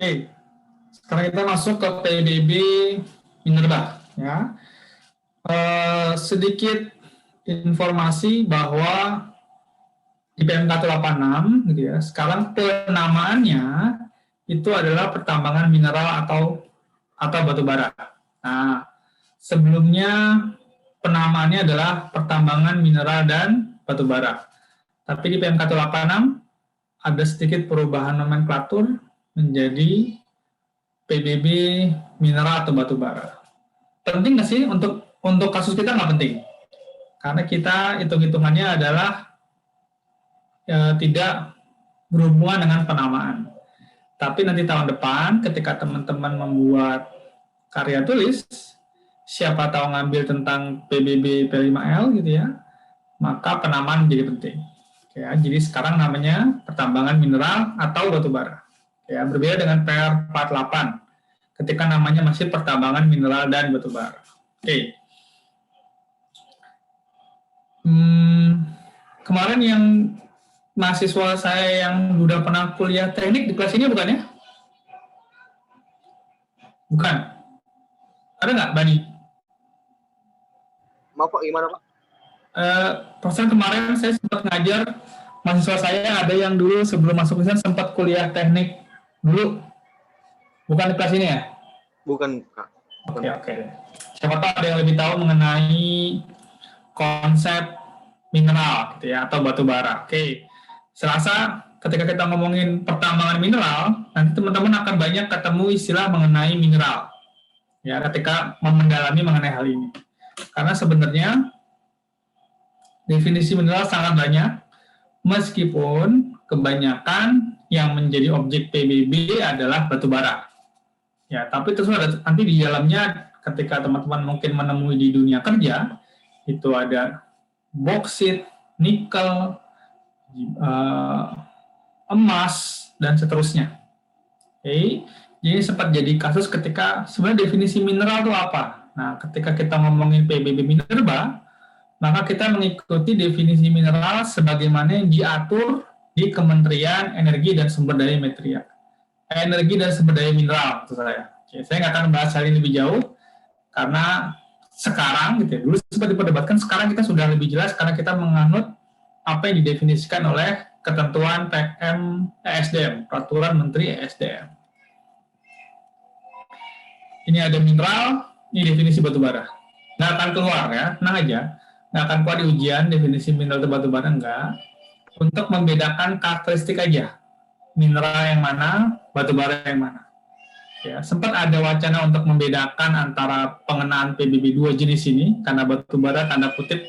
Oke, sekarang kita masuk ke PBB Minerba. Ya. Sedikit informasi bahwa di PMK 86 gitu ya, sekarang penamaannya itu adalah pertambangan mineral atau batu bara. Nah, sebelumnya penamaannya adalah pertambangan mineral dan batu bara. Tapi di PMK 86 ada sedikit perubahan nomenklatur menjadi PBB mineral atau batu bara. Penting nggak sih untuk kasus kita? Nggak penting, karena kita hitung-hitungannya adalah tidak berhubungan dengan penamaan. Tapi nanti tahun depan ketika teman-teman membuat karya tulis, siapa tahu ngambil tentang PBB P5L gitu ya, maka penamaan menjadi penting. Ya, jadi sekarang namanya pertambangan mineral atau batu bara. Ya, berbeda dengan PR 48 ketika namanya masih pertambangan mineral dan batu bara. Oke. Kemarin yang mahasiswa saya yang udah pernah kuliah teknik di kelas ini bukan ya? Bukan. Ada nggak, Bani? Maaf Pak, gimana Pak? Persen kemarin saya sempat ngajar mahasiswa saya ada yang dulu sebelum masuk ke sana sempat kuliah teknik dulu. Bukan di kelas ini ya? Bukan Kak. Oke. Siapa tahu ada yang lebih tahu mengenai konsep mineral gitu ya, atau batu bara. Oke. Serasa ketika kita ngomongin pertambangan mineral, nanti teman-teman akan banyak ketemu istilah mengenai mineral. Ya, ketika mendalami mengenai hal ini. Karena sebenarnya definisi mineral sangat banyak, meskipun kebanyakan yang menjadi objek PBB adalah batu bara. Ya, tapi terus ada nanti di dalamnya ketika teman-teman mungkin menemui di dunia kerja, itu ada boksit, nikel, emas, dan seterusnya. Oke, jadi sempat jadi kasus ketika sebenarnya definisi mineral itu apa? Nah, ketika kita ngomongin PBB Minerba, maka kita mengikuti definisi mineral sebagaimana yang diatur di Kementerian Energi dan Sumber Daya Energi dan Sumber Daya Mineral, maksud saya. Oke, saya nggak akan membahas hal ini lebih jauh, karena sekarang, gitu ya, dulu sempat diperdebatkan, sekarang kita sudah lebih jelas karena kita menganut apa yang didefinisikan oleh ketentuan PM ESDM, Peraturan Menteri ESDM. Ini ada mineral, ini definisi batu bara. Nggak akan keluar ya, tenang aja. Nggak akan keluar di ujian definisi mineral atau batu bara, enggak. Untuk membedakan karakteristik aja. Mineral yang mana, batu bara yang mana. Ya, sempat ada wacana untuk membedakan antara pengenaan PBB dua jenis ini, karena batu bara tanda kutip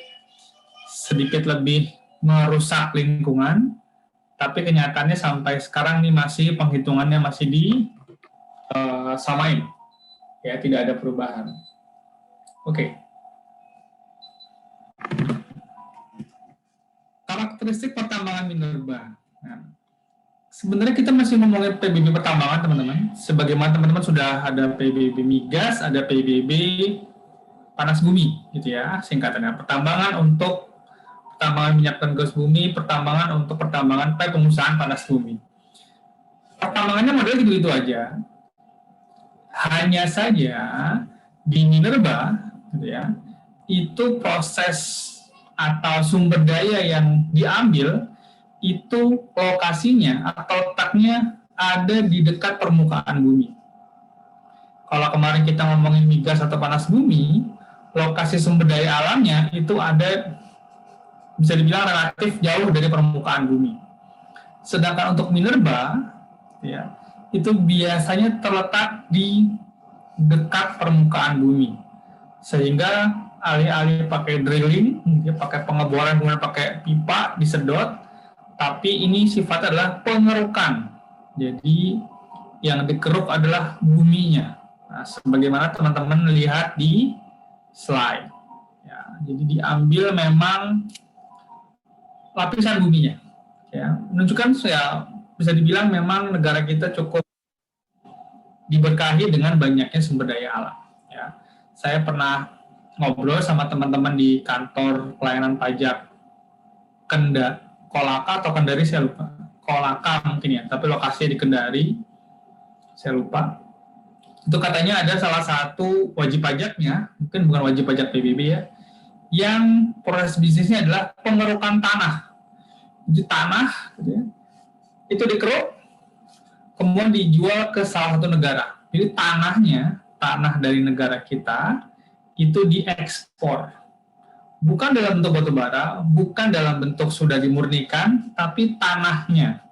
sedikit lebih merusak lingkungan, tapi kenyataannya sampai sekarang ini masih penghitungannya masih samain, ya, tidak ada perubahan. Oke. Karakteristik pertambangan minerba. Nah, sebenarnya kita masih ngomongin PBB pertambangan, teman-teman. Sebagaimana teman-teman sudah ada PBB migas, ada PBB panas bumi, gitu ya, singkatannya. Pertambangan untuk pertambangan minyak dan gas bumi, pertambangan untuk pertambangan pengusahaan panas bumi. Pertambangannya model gitu-gitu aja. Hanya saja di minerba, gitu ya, itu proses atau sumber daya yang diambil itu lokasinya atau letaknya ada di dekat permukaan bumi. Kalau kemarin kita ngomongin migas atau panas bumi, lokasi sumber daya alamnya itu ada, bisa dibilang relatif jauh dari permukaan bumi. Sedangkan untuk minerba, ya, itu biasanya terletak di dekat permukaan bumi. Sehingga alih-alih pakai drilling, pakai pengeboran, kemudian pakai pipa, disedot, tapi ini sifatnya adalah pengerukan. Jadi yang dikeruk adalah buminya. Nah, sebagaimana teman-teman lihat di slide. Ya, jadi diambil memang lapisan buminya. Ya, menunjukkan ya, bisa dibilang memang negara kita cukup diberkahi dengan banyaknya sumber daya alam. Ya, saya pernah ngobrol sama teman-teman di kantor pelayanan pajak Kolaka atau Kendari, saya lupa. Kolaka mungkin ya, tapi lokasinya di Kendari. saya lupa. Itu katanya ada salah satu wajib pajaknya, mungkin bukan wajib pajak PBB ya, yang proses bisnisnya adalah pengerukan tanah. Jadi tanah, gitu ya, itu dikeruk, kemudian dijual ke salah satu negara. Jadi tanah dari negara kita, itu diekspor. Bukan dalam bentuk batu bara, bukan dalam bentuk sudah dimurnikan, tapi tanahnya.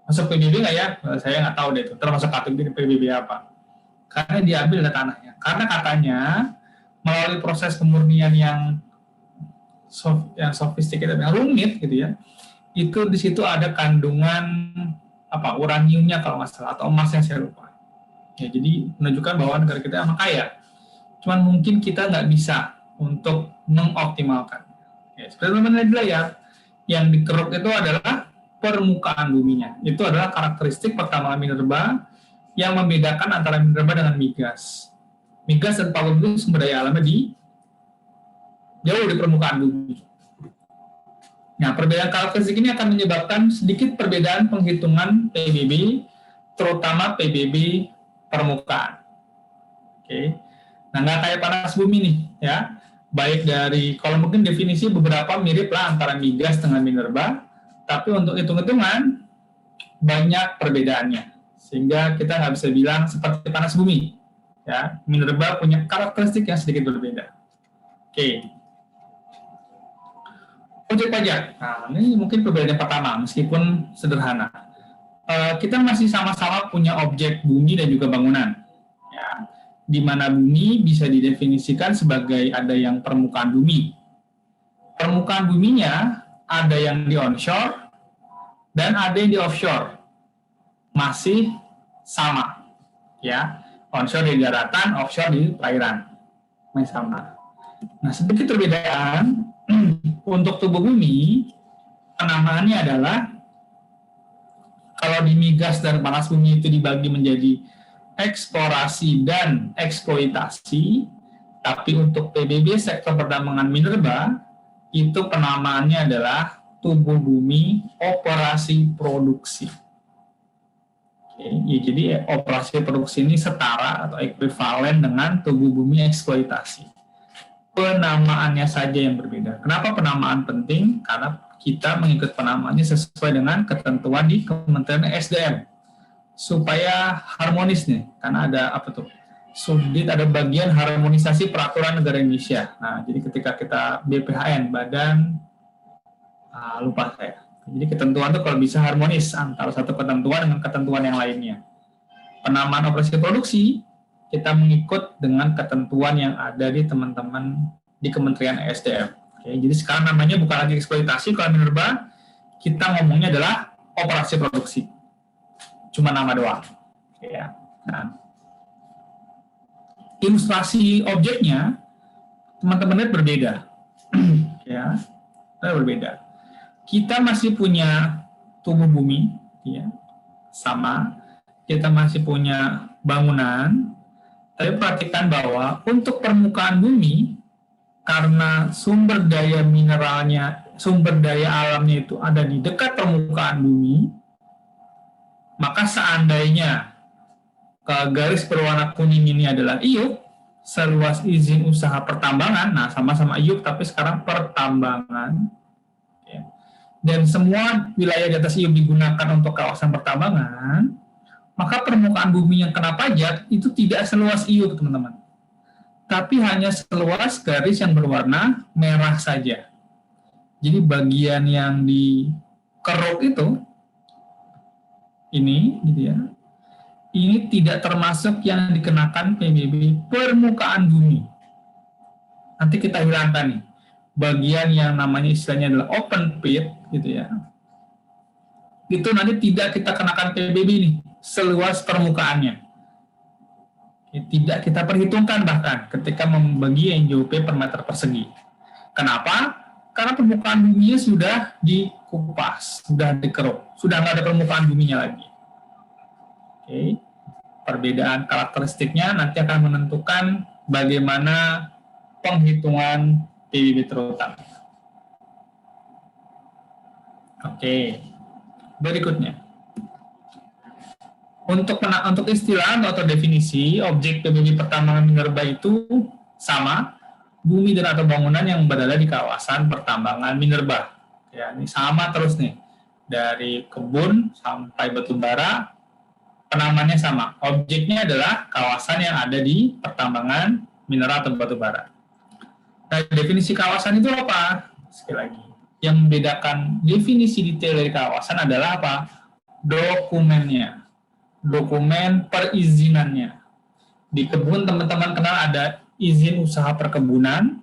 Masuk PBB nggak ya? Saya nggak tahu deh itu. Termasuk kategori PBB apa? Karena diambil dari tanahnya. Karena katanya melalui proses pemurnian yang sophisticated, yang rumit gitu ya, itu di situ ada kandungan uraniumnya kalau nggak salah, atau emasnya saya lupa. Ya, jadi menunjukkan bahwa negara kita emang kaya. Cuman mungkin kita nggak bisa untuk mengoptimalkan. Ya, seperti teman-teman lihat ya, yang dikeruk itu adalah permukaan buminya. Itu adalah karakteristik pertambangan minerba yang membedakan antara minerba dengan migas. Migas dan palu itu sumber daya alamnya jauh di permukaan bumi. Nah, perbedaan karakteristik ini akan menyebabkan sedikit perbedaan penghitungan PBB, terutama PBB permukaan. Oke. Nah, nggak kayak panas bumi nih, ya. Baik dari, kalau mungkin definisi beberapa mirip lah antara migas dengan minerba, tapi untuk hitung-hitungan banyak perbedaannya. Sehingga kita nggak bisa bilang seperti panas bumi. Ya, minerba punya karakteristik yang sedikit berbeda. Oke. Objek pajak. Nah, ini mungkin perbedaan pertama, meskipun sederhana. Kita masih sama-sama punya objek bumi dan juga bangunan. Ya, di mana bumi bisa didefinisikan sebagai ada yang permukaan bumi. Permukaan buminya ada yang di onshore dan ada yang di offshore. Masih sama. Ya, onshore di daratan, offshore di perairan. Masih sama. Nah, sedikit perbedaan untuk tubuh bumi, penamaannya adalah kalau di migas dan panas bumi itu dibagi menjadi eksplorasi dan eksploitasi, tapi untuk PBB sektor pertambangan minerba itu penamaannya adalah tubuh bumi operasi produksi. Oke, ya, jadi operasi produksi ini setara atau ekuivalen dengan tubuh bumi eksploitasi. Penamaannya saja yang berbeda. Kenapa penamaan penting? Karena kita mengikut penamaannya sesuai dengan ketentuan di Kementerian SDM supaya harmonis nih. Karena ada subdit, ada bagian harmonisasi peraturan negara Indonesia. Nah, jadi ketika kita BPHN, badan lupa saya. Jadi ketentuan itu kalau bisa harmonis antara satu ketentuan dengan ketentuan yang lainnya. Penamaan operasi produksi kita mengikut dengan ketentuan yang ada di teman-teman di Kementerian SDM. Oke, jadi sekarang namanya bukan lagi eksploitasi, kalau minerba kita ngomongnya adalah operasi produksi. Cuma nama doang. Ya. Nah, ilustrasi objeknya teman-teman lihat berbeda. Ya, berbeda. Kita masih punya tubuh bumi, ya, sama. Kita masih punya bangunan. Tapi perhatikan bahwa untuk permukaan bumi, karena sumber daya mineralnya, sumber daya alamnya itu ada di dekat permukaan bumi, maka seandainya garis berwarna kuning ini adalah IUP, seluas izin usaha pertambangan, nah sama-sama IUP tapi sekarang pertambangan, ya, dan semua wilayah di atas IUP digunakan untuk kawasan pertambangan, maka permukaan bumi yang kena pajak itu tidak seluas IUP, teman-teman. Tapi hanya seluas garis yang berwarna merah saja. Jadi bagian yang dikeruk itu, ini, gitu ya, ini tidak termasuk yang dikenakan PBB permukaan bumi. Nanti kita hilangkan nih. Bagian yang namanya istilahnya adalah open pit, gitu ya. Itu nanti tidak kita kenakan PBB nih, seluas permukaannya. Tidak kita perhitungkan bahkan ketika membagi NJOP per meter persegi. Kenapa? Karena permukaan buminya sudah dikupas, sudah dikeruk, sudah nggak ada permukaan buminya lagi. Oke. Perbedaan karakteristiknya nanti akan menentukan bagaimana penghitungan PBB terutama. Oke. Berikutnya. Untuk istilah atau definisi, objek PBB pertambangan minerba itu sama, bumi dan atau bangunan yang berada di kawasan pertambangan minerba. Ya, ini sama terus nih. Dari kebun sampai batu bara, penamanya sama. Objeknya adalah kawasan yang ada di pertambangan mineral atau batu bara. Nah, definisi kawasan itu apa? Sekali lagi, yang membedakan definisi detail dari kawasan adalah apa? Dokumennya. Dokumen perizinannya. Di kebun teman-teman kenal ada izin usaha perkebunan,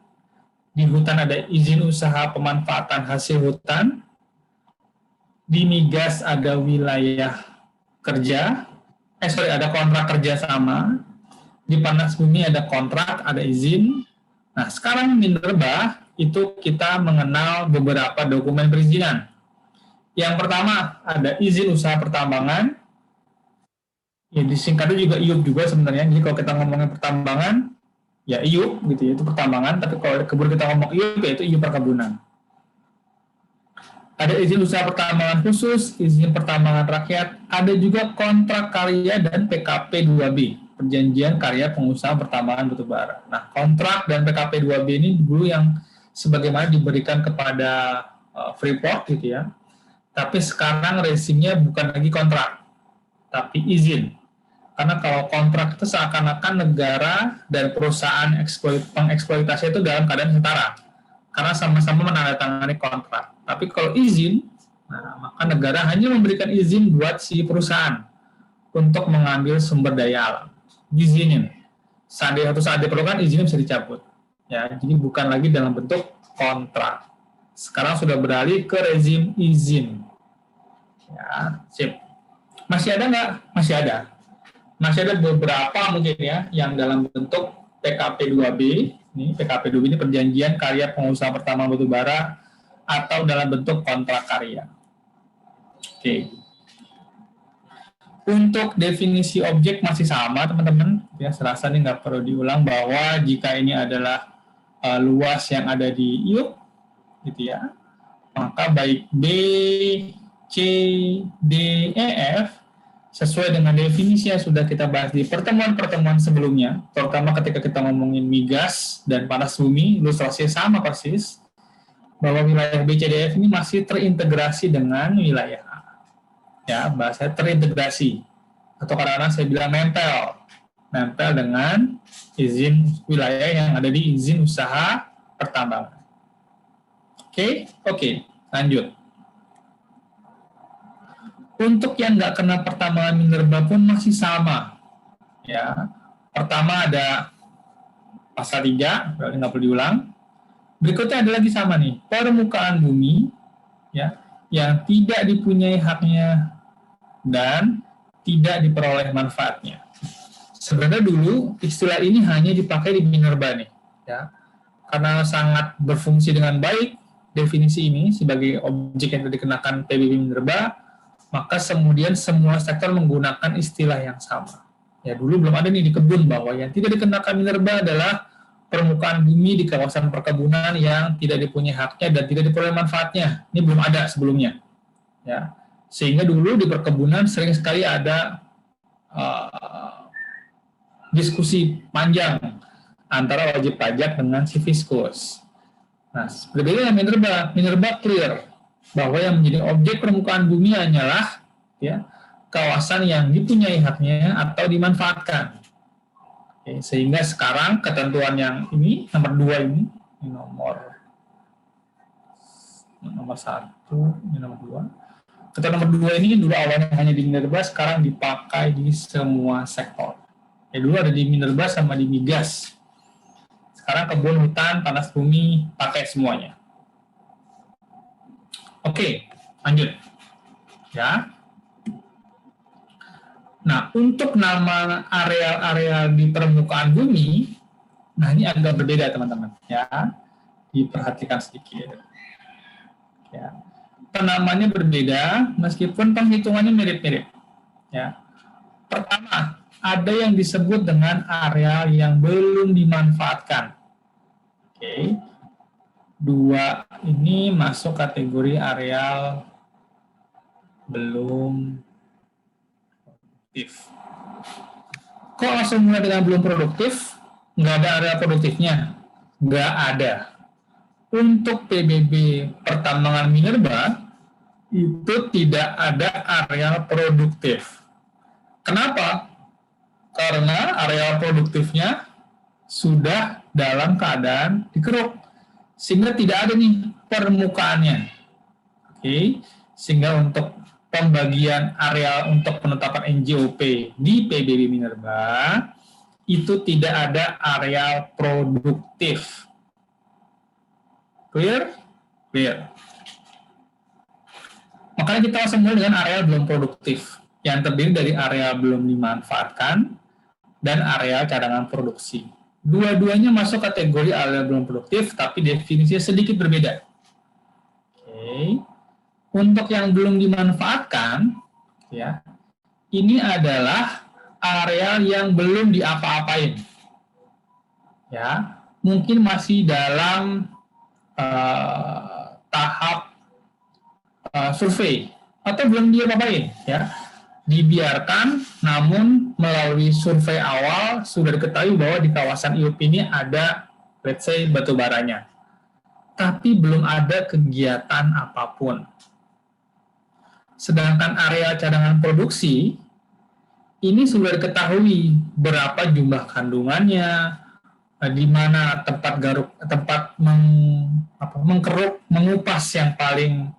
di hutan ada izin usaha pemanfaatan hasil hutan, di migas ada wilayah kerja, ada kontrak kerja sama, di panas bumi ada kontrak, ada izin. Nah, sekarang minerba itu kita mengenal beberapa dokumen perizinan. Yang pertama ada izin usaha pertambangan, ya disingkatnya juga IUP juga sebenarnya. Jadi kalau kita ngomongin pertambangan, ya IUP gitu ya, itu pertambangan. Tapi kalau kebun kita ngomong IUP, ya itu IUP perkebunan. Ada izin usaha pertambangan khusus, izin pertambangan rakyat, ada juga kontrak karya dan PKP 2B, perjanjian karya pengusaha pertambangan batubara. Nah, kontrak dan PKP 2B ini dulu yang sebagaimana diberikan kepada Freeport gitu ya. Tapi sekarang rezimnya bukan lagi kontrak, tapi izin. Karena kalau kontrak itu seakan-akan negara dan perusahaan pengeksploitasi itu dalam keadaan setara. Karena sama-sama menandatangani kontrak. Tapi kalau izin, nah, maka negara hanya memberikan izin buat si perusahaan untuk mengambil sumber daya alam. Diizinin. Seandainya satu saat diperlukan, izinnya bisa dicabut. Ya, jadi bukan lagi dalam bentuk kontrak. Sekarang sudah beralih ke rezim izin. Ya, sip. Masih ada nggak? Masih ada. Masih ada beberapa mungkin ya yang dalam bentuk PKP 2B. Ini PKP 2B ini perjanjian karya pengusaha pertama batubara atau dalam bentuk kontrak karya. Oke. Untuk definisi objek masih sama teman-teman. Ya, serasa ini nggak perlu diulang bahwa jika ini adalah luas yang ada di IUP, gitu ya, maka baik B, C, D, E, F sesuai dengan definisi yang sudah kita bahas di pertemuan-pertemuan sebelumnya, terutama ketika kita ngomongin migas dan panas bumi, ilustrasinya sama persis, bahwa wilayah B, C, D, F ini masih terintegrasi dengan wilayah A. Ya, bahasa terintegrasi. Atau kadang-kadang saya bilang nempel dengan izin wilayah yang ada di izin usaha pertambangan. Oke, lanjut. Untuk yang nggak kena pertambangan minerba pun masih sama. Ya, pertama ada pasal 3, berarti nggak perlu diulang. Berikutnya ada lagi sama nih, permukaan bumi, ya, yang tidak dipunyai haknya dan tidak diperoleh manfaatnya. Sebenarnya dulu istilah ini hanya dipakai di minerba nih, ya, karena sangat berfungsi dengan baik definisi ini sebagai objek yang dikenakan PBB minerba. Maka kemudian semua sektor menggunakan istilah yang sama. Ya, dulu belum ada nih di kebun bahwa yang tidak dikenakan minerba adalah permukaan bumi di kawasan perkebunan yang tidak dipunyai haknya dan tidak diperoleh manfaatnya. Ini belum ada sebelumnya. Ya, sehingga dulu di perkebunan sering sekali ada diskusi panjang antara wajib pajak dengan si fiskus. Nah, berbeda dengan minerba clear bahwa yang menjadi objek permukaan bumi hanyalah ya kawasan yang dipunyai haknya atau dimanfaatkan. Oke, sehingga sekarang ketentuan yang ini nomor 2 ini nomor 1, ini nomor 2. Ketentuan nomor 2 ini dulu awalnya hanya di minerba, sekarang dipakai di semua sektor. Ya, dulu ada di minerba sama di migas. Sekarang kebun, hutan, panas bumi pakai semuanya. Oke, lanjut. Ya. Nah, untuk nama area-area di permukaan bumi, nah ini agak berbeda teman-teman. Ya, diperhatikan sedikit. Ya, penamanya berbeda, meskipun penghitungannya mirip-mirip. Ya, pertama, ada yang disebut dengan area yang belum dimanfaatkan. Oke. 2 ini masuk kategori areal belum produktif. Kok langsung mulai dengan belum produktif? Nggak ada area produktifnya? Nggak ada. Untuk PBB pertambangan minerba, itu tidak ada area produktif. Kenapa? Karena area produktifnya sudah dalam keadaan dikeruk. Sehingga tidak ada nih permukaannya. Oke, sehingga untuk pembagian area untuk penetapan NJOP di PBB minerba, itu tidak ada area produktif. Clear? Clear. Makanya kita langsung mulai dengan area belum produktif, yang terdiri dari area belum dimanfaatkan dan area cadangan produksi. Dua-duanya masuk kategori area belum produktif, tapi definisinya sedikit berbeda. Oke. Untuk yang belum dimanfaatkan, ya, ini adalah area yang belum diapa-apain. Ya, mungkin masih dalam tahap survei atau belum diapa-apain, ya. Dibiarkan, namun melalui survei awal sudah diketahui bahwa di kawasan IUP ini ada, let's say, batu baranya. Tapi belum ada kegiatan apapun. Sedangkan area cadangan produksi, ini sudah diketahui berapa jumlah kandungannya, di mana tempat mengkeruk, mengupas yang paling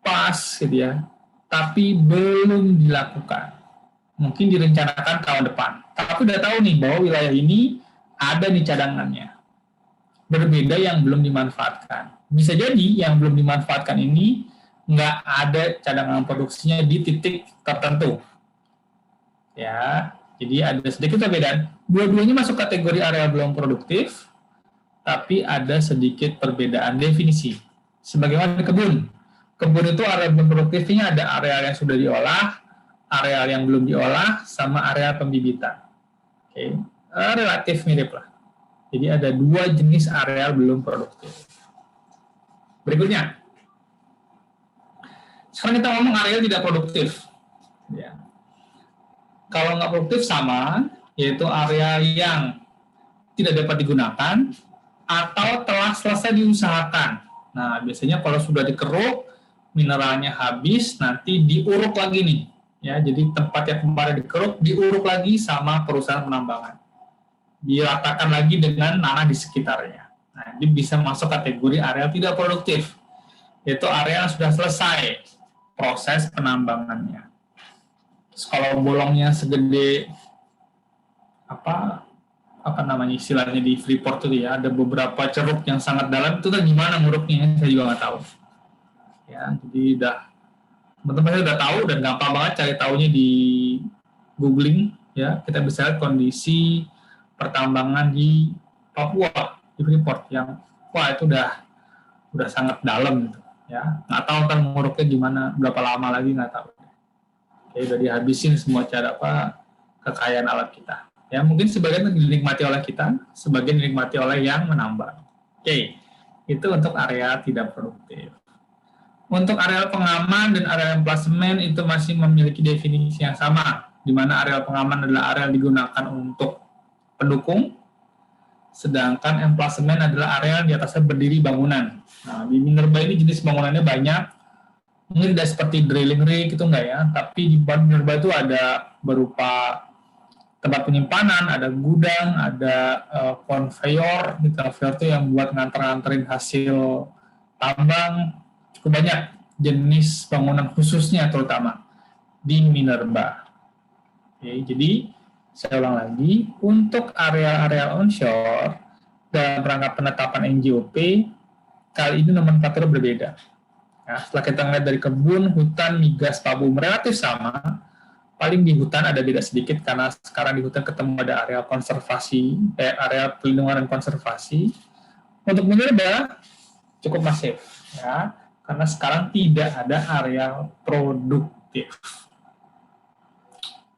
pas, gitu ya. Tapi belum dilakukan. Mungkin direncanakan tahun depan. Tapi udah tahu nih bahwa wilayah ini ada nih cadangannya. Berbeda yang belum dimanfaatkan. Bisa jadi yang belum dimanfaatkan ini nggak ada cadangan produksinya di titik tertentu. Ya, jadi ada sedikit perbedaan. Dua-duanya masuk kategori area belum produktif, tapi ada sedikit perbedaan definisi. Sebagaimana di kebun. Kebun itu area belum produktifnya ada area yang sudah diolah, area yang belum diolah, sama area pembibitan. Oke, relatif mirip lah. Jadi ada dua jenis area belum produktif. Berikutnya. Sekarang kita ngomong area tidak produktif. Ya. Kalau nggak produktif sama, yaitu area yang tidak dapat digunakan atau telah selesai diusahakan. Nah, biasanya kalau sudah dikeruk, mineralnya habis, nanti diuruk lagi nih. Ya, jadi tempat yang kemarin dikeruk, diuruk lagi sama perusahaan penambangan. Diratakan lagi dengan tanah di sekitarnya. Nah, ini bisa masuk kategori area tidak produktif, yaitu area yang sudah selesai proses penambangannya. Terus kalau bolongnya segede apa namanya istilahnya di Freeport itu ya, ada beberapa ceruk yang sangat dalam, itu kan gimana nguruknya, saya juga nggak tahu. Ya, jadi teman-teman udah tahu dan gampang banget cari tahunya di googling, ya. Kita bisa lihat kondisi pertambangan di Papua, di Freeport yang wah itu udah sangat dalam gitu. Ya, nggak tahu kan nguruknya gimana, berapa lama lagi nggak tahu. Oke, udah dihabisin semua cara kekayaan alam kita. Ya, mungkin sebagian dinikmati oleh kita, sebagian dinikmati oleh yang menambang. Oke, itu untuk area tidak produktif. Untuk area pengaman dan area emplasemen itu masih memiliki definisi yang sama, di mana area pengaman adalah area yang digunakan untuk pendukung, sedangkan emplasemen adalah area yang di atasnya berdiri bangunan. Nah, di minerba ini jenis bangunannya banyak, mungkin tidak seperti drilling rig itu enggak ya, tapi di minerba itu ada berupa tempat penyimpanan, ada gudang, ada konveyor. Di konveyor itu yang buat nganter-nganterin hasil tambang. Cukup banyak jenis bangunan khususnya terutama di minerba. Oke, jadi saya ulang lagi, untuk area-area onshore dalam rangka penetapan NJOP, kali ini nomenklatur berbeda. Nah, setelah kita melihat dari kebun, hutan, migas, pabum relatif sama, paling di hutan ada beda sedikit karena sekarang di hutan ketemu ada area konservasi, area pelindungan dan konservasi. Untuk minerba cukup masif, ya, karena sekarang tidak ada area produktif.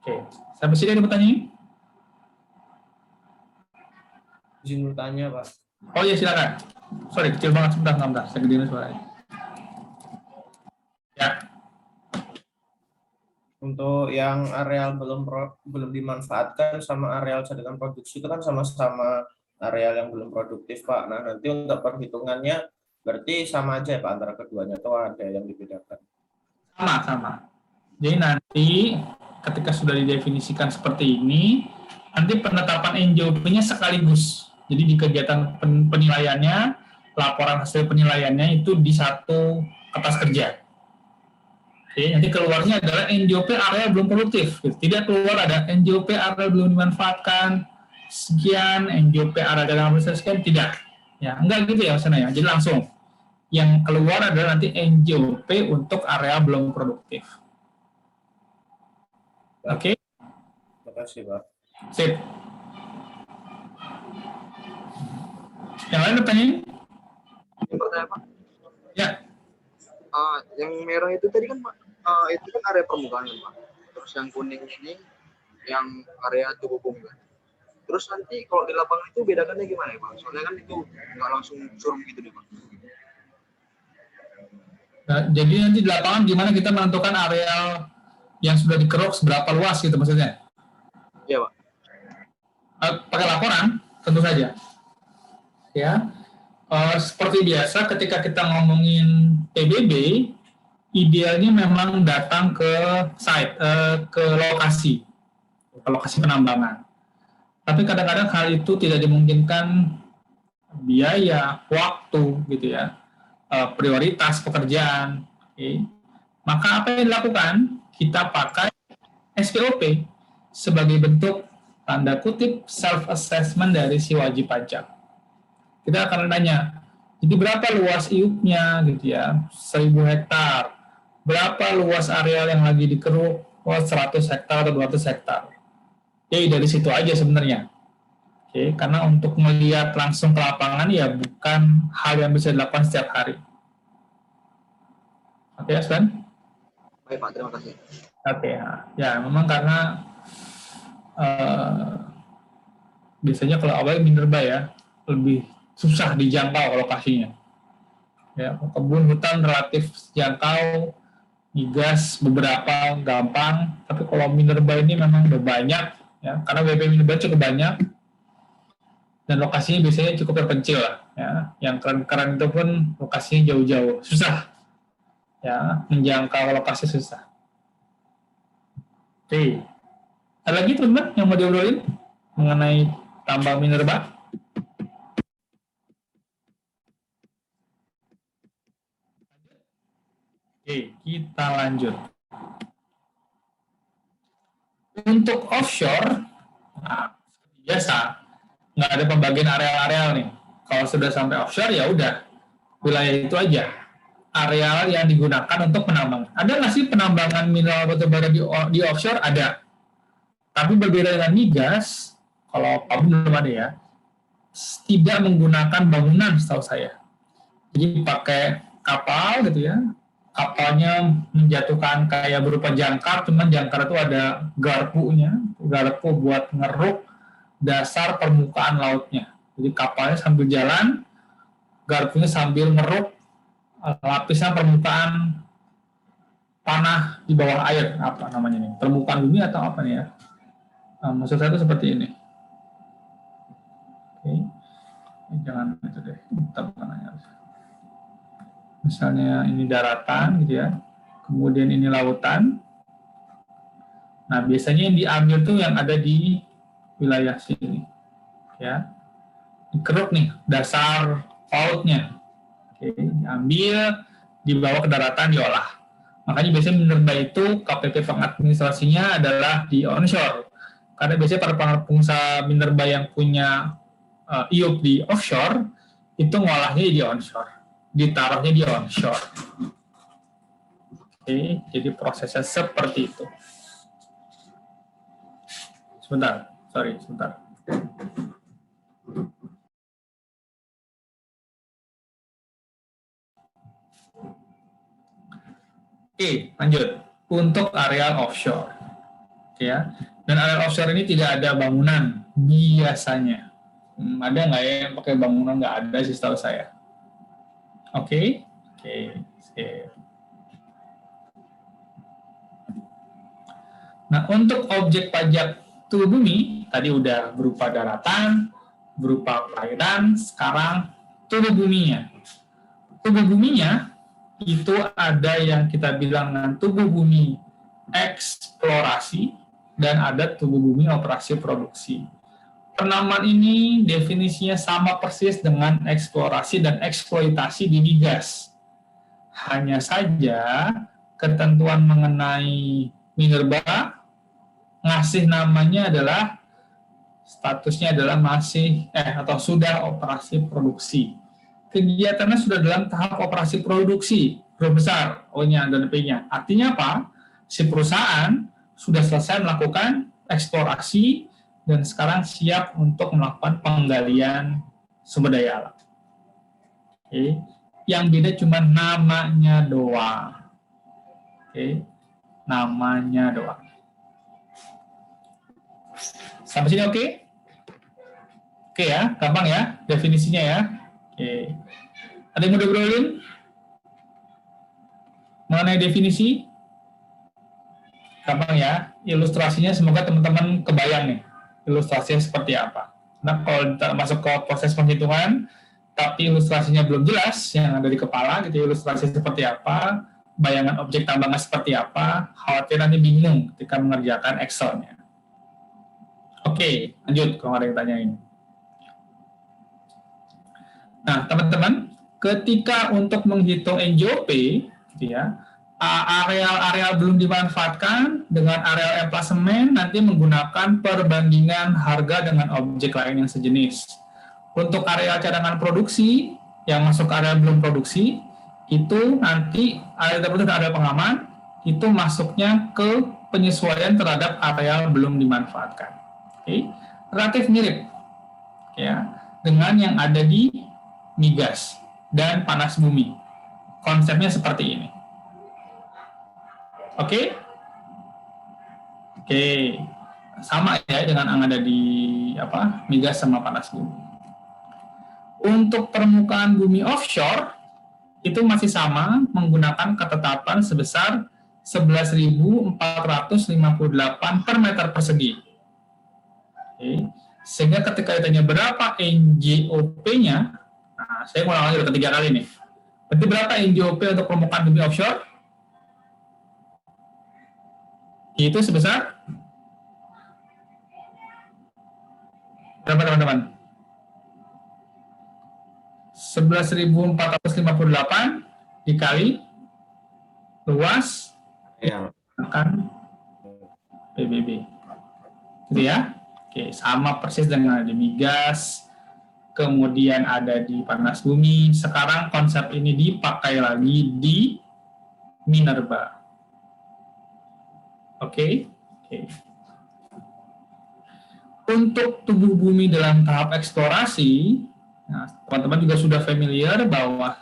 Oke, sampai sini ada pertanyaan? Izin bertanya, Pak. Oh iya, silakan. Sorry, kecil banget, sebentar, saya gedein suaranya. Ya. Untuk yang areal belum dimanfaatkan sama areal cadangan produksi itu kan sama-sama areal yang belum produktif, Pak. Nah, nanti untuk perhitungannya berarti sama aja ya, Pak, antara keduanya atau ada yang dibedakan? Sama-sama. Jadi nanti ketika sudah didefinisikan seperti ini, nanti penetapan NJOP-nya sekaligus. Jadi di kegiatan penilaiannya, laporan hasil penilaiannya itu di satu kertas kerja. Oke, nanti keluarnya adalah NJOP area belum produktif. Tidak keluar ada NJOP area belum dimanfaatkan, sekian, NJOP area dalam sekian, tidak. Ya, enggak gitu ya maksudnya ya. Jadi langsung yang keluar adalah nanti NJOP untuk area belum produktif. Oke. Terima kasih, Pak. Sip. Yang lain bertanya? Ini pertanyaan Pak. Ya. Yang merah itu tadi kan Pak, itu kan area permukaan kan Pak. Terus yang kuning ini yang area tubuh bumi kan. Terus nanti kalau di lapangan itu bedakannya gimana ya Pak? Soalnya kan itu nggak langsung surum gitu deh Pak. Nah, jadi nanti di lapangan gimana kita menentukan areal yang sudah dikeruk seberapa luas gitu maksudnya? Iya Pak. Pakai laporan tentu saja. Ya. Seperti biasa ketika kita ngomongin PBB, idealnya memang datang ke site, ke lokasi penambangan. Tapi kadang-kadang hal itu tidak dimungkinkan, biaya, waktu, gitu ya, prioritas pekerjaan. Okay. Maka apa yang dilakukan? Kita pakai SPOP sebagai bentuk tanda kutip self-assessment dari si wajib pajak. Kita akan tanya, jadi berapa luas IUP-nya gitu ya, 1.000 hektar. Berapa luas areal yang lagi dikeruk? 100 hektar atau 200 hektar. Jadi dari situ aja sebenarnya. Oke, karena untuk melihat langsung ke lapangan ya bukan hal yang bisa dilakukan setiap hari. Oke, Sven? Baik Pak, terima kasih. Oke, ya memang karena biasanya kalau awalnya minerba ya, lebih susah dijangkau lokasinya. Ya, kebun hutan relatif jangkau, migas beberapa gampang, tapi kalau minerba ini memang udah banyak, ya, karena WP minerba cukup banyak, dan lokasinya biasanya cukup terpencil, ya. Yang keren-keren itu pun lokasinya jauh-jauh, susah, ya, menjangkau lokasi susah. Oke, ada lagi teman-teman yang mau diobrolin mengenai tambang minerba? Oke, kita lanjut. Untuk offshore, nah, seperti biasa, nggak ada pembagian areal-areal nih. Kalau sudah sampai offshore, ya udah, wilayah itu aja. Areal yang digunakan untuk penambangan. Ada nggak sih penambangan mineral batubara di offshore? Ada. Tapi berbeda dengan migas, kalau Pak belum ada ya, tidak menggunakan bangunan setahu saya. Jadi pakai kapal gitu ya, kapalnya menjatuhkan kayak berupa jangkar, cuman jangkar itu ada garpunya, garpu buat ngeruk dasar permukaan lautnya. Jadi kapalnya sambil jalan, garpunya sambil ngeruk lapisan permukaan tanah di bawah air, apa namanya nih, permukaan bumi atau apa nih ya? Maksud saya itu seperti ini. Oke, jangan itu deh, kita bukan hanya misalnya ini daratan gitu ya, kemudian ini lautan. Nah, biasanya yang diambil tuh yang ada di wilayah sini, ya. Dikeruk nih dasar lautnya, oke, diambil, dibawa ke daratan, diolah. Makanya biasanya minerba itu KPP pengadministrasinya adalah di onshore, karena biasanya para pengusaha minerba yang punya IUP di offshore itu ngolahnya di onshore, ditaruhnya di onshore. Oke, jadi prosesnya seperti itu. Sebentar. Oke, lanjut. Untuk areal offshore, ya. Dan areal offshore ini tidak ada bangunan biasanya. Ada nggak ya yang pakai bangunan? Nggak ada sih setahu saya. Oke. Nah, untuk objek pajak tubuh bumi, tadi udah berupa daratan, berupa perairan, sekarang tubuh buminya. Tubuh buminya itu ada yang kita bilang dengan tubuh bumi eksplorasi dan ada tubuh bumi operasi produksi. Penamaan ini definisinya sama persis dengan eksplorasi dan eksploitasi di migas. Hanya saja ketentuan mengenai minerba ngasih namanya adalah statusnya adalah masih atau sudah operasi produksi. Kegiatannya sudah dalam tahap operasi produksi, huruf besar O-nya dan P-nya. Artinya apa? Si perusahaan sudah selesai melakukan eksplorasi dan sekarang siap untuk melakukan penggalian sumber daya alam. Oke. Yang beda cuma namanya doang. Oke. Namanya doang. Sampai sini oke? Oke ya, gampang ya definisinya ya. Oke. Ada yang mau diobrolin mengenai definisi? Gampang ya. Ilustrasinya semoga teman-teman kebayang nih. Ilustrasinya seperti apa. Nah, kalau masuk ke proses penghitungan, tapi ilustrasinya belum jelas, yang ada di kepala, gitu, ilustrasi seperti apa, bayangan objek tambangnya seperti apa, khawatir nanti bingung ketika mengerjakan Excel-nya. Oke, lanjut kalau ada yang tanyain. Nah, teman-teman, ketika untuk menghitung NJOP, gitu ya, areal-areal belum dimanfaatkan dengan areal emplasemen nanti menggunakan perbandingan harga dengan objek lain yang sejenis. Untuk areal cadangan produksi yang masuk ke area belum produksi, itu nanti area tertentu dan area pengaman itu masuknya ke penyesuaian terhadap areal belum dimanfaatkan. Oke, relatif mirip ya dengan yang ada di migas dan panas bumi. Konsepnya seperti ini. Oke? Oke. Sama ya dengan yang ada di migas sama panas bumi. Untuk permukaan bumi offshore itu masih sama menggunakan ketetapan sebesar 11.458 per meter persegi. Oke. Sehingga ketika ditanya berapa NJOP-nya, nah, saya ulang lagi ketiga kali nih. Berarti berapa NJOP untuk permukaan bumi offshore? Itu sebesar berapa teman-teman? 11.458 dikali luas akan PBB. Gitu ya? Oke, sama persis dengan di migas, kemudian ada di panas bumi. Sekarang konsep ini dipakai lagi di minerba. Oke. Untuk tubuh bumi dalam tahap eksplorasi, nah, teman-teman juga sudah familiar bahwa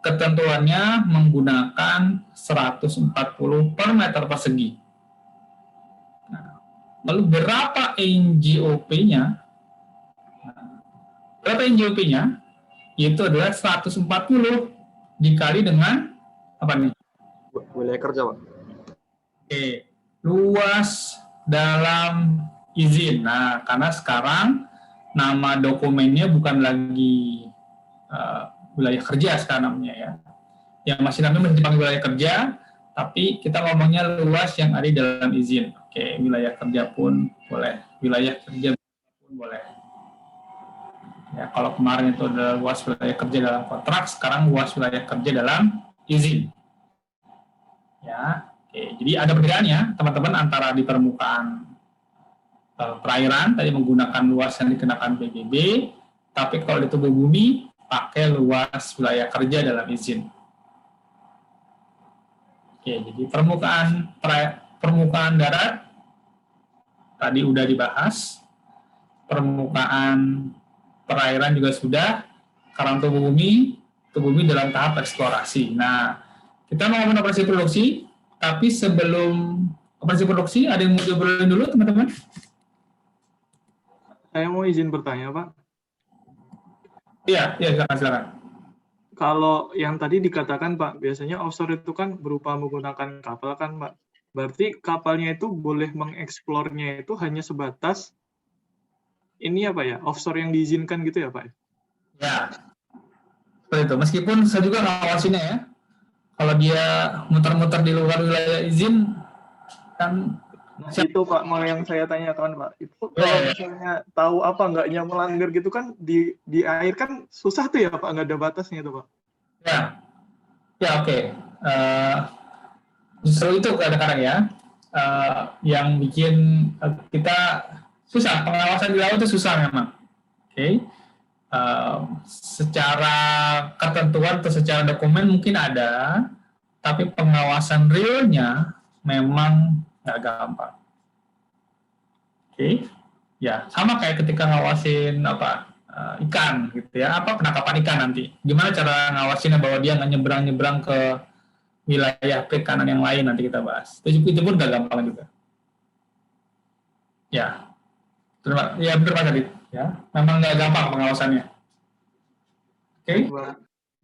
ketentuannya menggunakan 140 per meter persegi. Nah, lalu berapa NJOP-nya? Berapa NJOP-nya? Itu adalah 140 dikali dengan apa nih? Wilayah kerja, Pak. Oke, luas dalam izin. Nah, karena sekarang nama dokumennya bukan lagi wilayah kerja sekarang namanya ya. Yang masih namanya masih dipanggil wilayah kerja, tapi kita ngomongnya luas yang ada di dalam izin. Oke, wilayah kerja pun boleh, wilayah kerja pun boleh. Ya, kalau kemarin itu adalah luas wilayah kerja dalam kontrak, sekarang luas wilayah kerja dalam izin. Ya. Oke, jadi ada perbedaannya teman-teman antara di permukaan perairan tadi menggunakan luas yang dikenakan PBB, tapi kalau di tubuh bumi pakai luas wilayah kerja dalam izin. Oke, jadi permukaan darat tadi udah dibahas, permukaan perairan juga sudah, sekarang tubuh bumi dalam tahap eksplorasi. Nah, kita mau ngomongin operasi produksi. Tapi sebelum operasi produksi, ada yang mau diobrolin dulu, teman-teman? Saya mau izin bertanya, Pak. Iya, silakan. Kalau yang tadi dikatakan, Pak, biasanya offshore itu kan berupa menggunakan kapal kan, Pak. Berarti kapalnya itu boleh mengeksplornya itu hanya sebatas ini apa ya, offshore yang diizinkan gitu ya Pak? Ya, seperti itu. Meskipun saya juga ngawasinnya ya. Kalau dia muter-muter di luar wilayah izin, kan Nah, itu Pak, mau yang saya tanyakan Pak. Itu Ya, kalau ya. misalnya tahu apa enggaknya melanggar gitu kan di air kan susah tuh ya Pak, nggak ada batasnya itu Pak. Ya, ya oke. Justru itu kadang-kadang ya, yang bikin kita susah. Pengawasan di laut itu susah memang. Oke. Secara ketentuan atau secara dokumen mungkin ada, tapi pengawasan realnya memang nggak gampang. Oke, ya sama kayak ketika ngawasin ikan gitu ya, penangkapan ikan nanti. Gimana cara ngawasinnya bahwa dia nggak nyebrang ke wilayah perikanan yang lain, nanti kita bahas. Itu pun nggak gampang juga. Ya, benar Pak Adit. Ya, memang nggak gampang pengawasannya. Oke,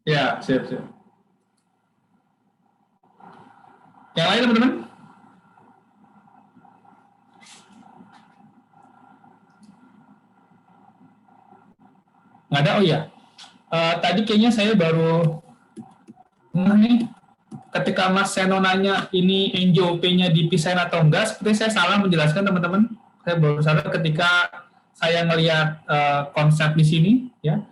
ya siap. Yang lain teman-teman? Nggak ada, oh iya. Tadi kayaknya saya baru nih, ketika Mas Seno nanya ini NJOP-nya dipisahin atau enggak, seperti saya salah menjelaskan teman-teman. Saya baru sadar ketika saya ngelihat konsep di sini, ya.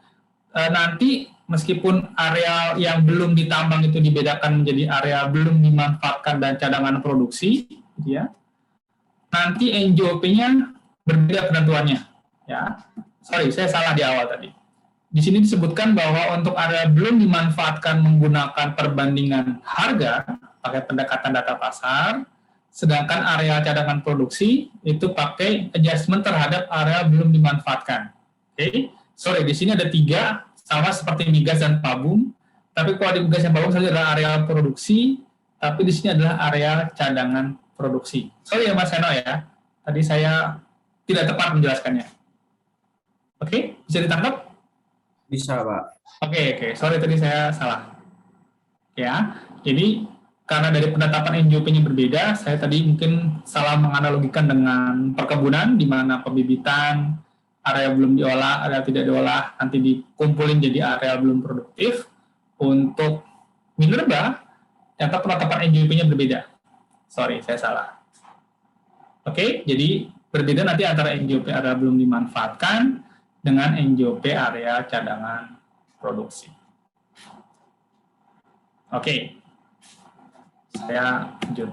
Nanti meskipun area yang belum ditambang itu dibedakan menjadi area belum dimanfaatkan dan cadangan produksi, gitu ya. Nanti NJOP-nya berbeda penentuannya, ya. Sorry, saya salah di awal tadi. Di sini disebutkan bahwa untuk area belum dimanfaatkan menggunakan perbandingan harga pakai pendekatan data pasar, sedangkan area cadangan produksi itu pakai adjustment terhadap area belum dimanfaatkan. Oke, sorry, di sini ada 3 sama seperti migas dan pabung, tapi kalau di migas dan pabung saja adalah area produksi, tapi di sini adalah area cadangan produksi. Sorry ya Mas Seno ya, tadi saya tidak tepat menjelaskannya. Oke, bisa ditangkap? Bisa, Pak. Oke, sorry tadi saya salah. Ya, jadi karena dari penetapan NJOP-nya berbeda, saya tadi mungkin salah menganalogikan dengan perkebunan, di mana pembibitan, area belum diolah, area tidak diolah, nanti dikumpulin jadi area belum produktif. Untuk minerba, ternyata penetapan NJOP-nya berbeda. Sorry, saya salah. Oke, jadi berbeda nanti antara NJOP area belum dimanfaatkan dengan NJOP area cadangan produksi. Oke, saya lanjut.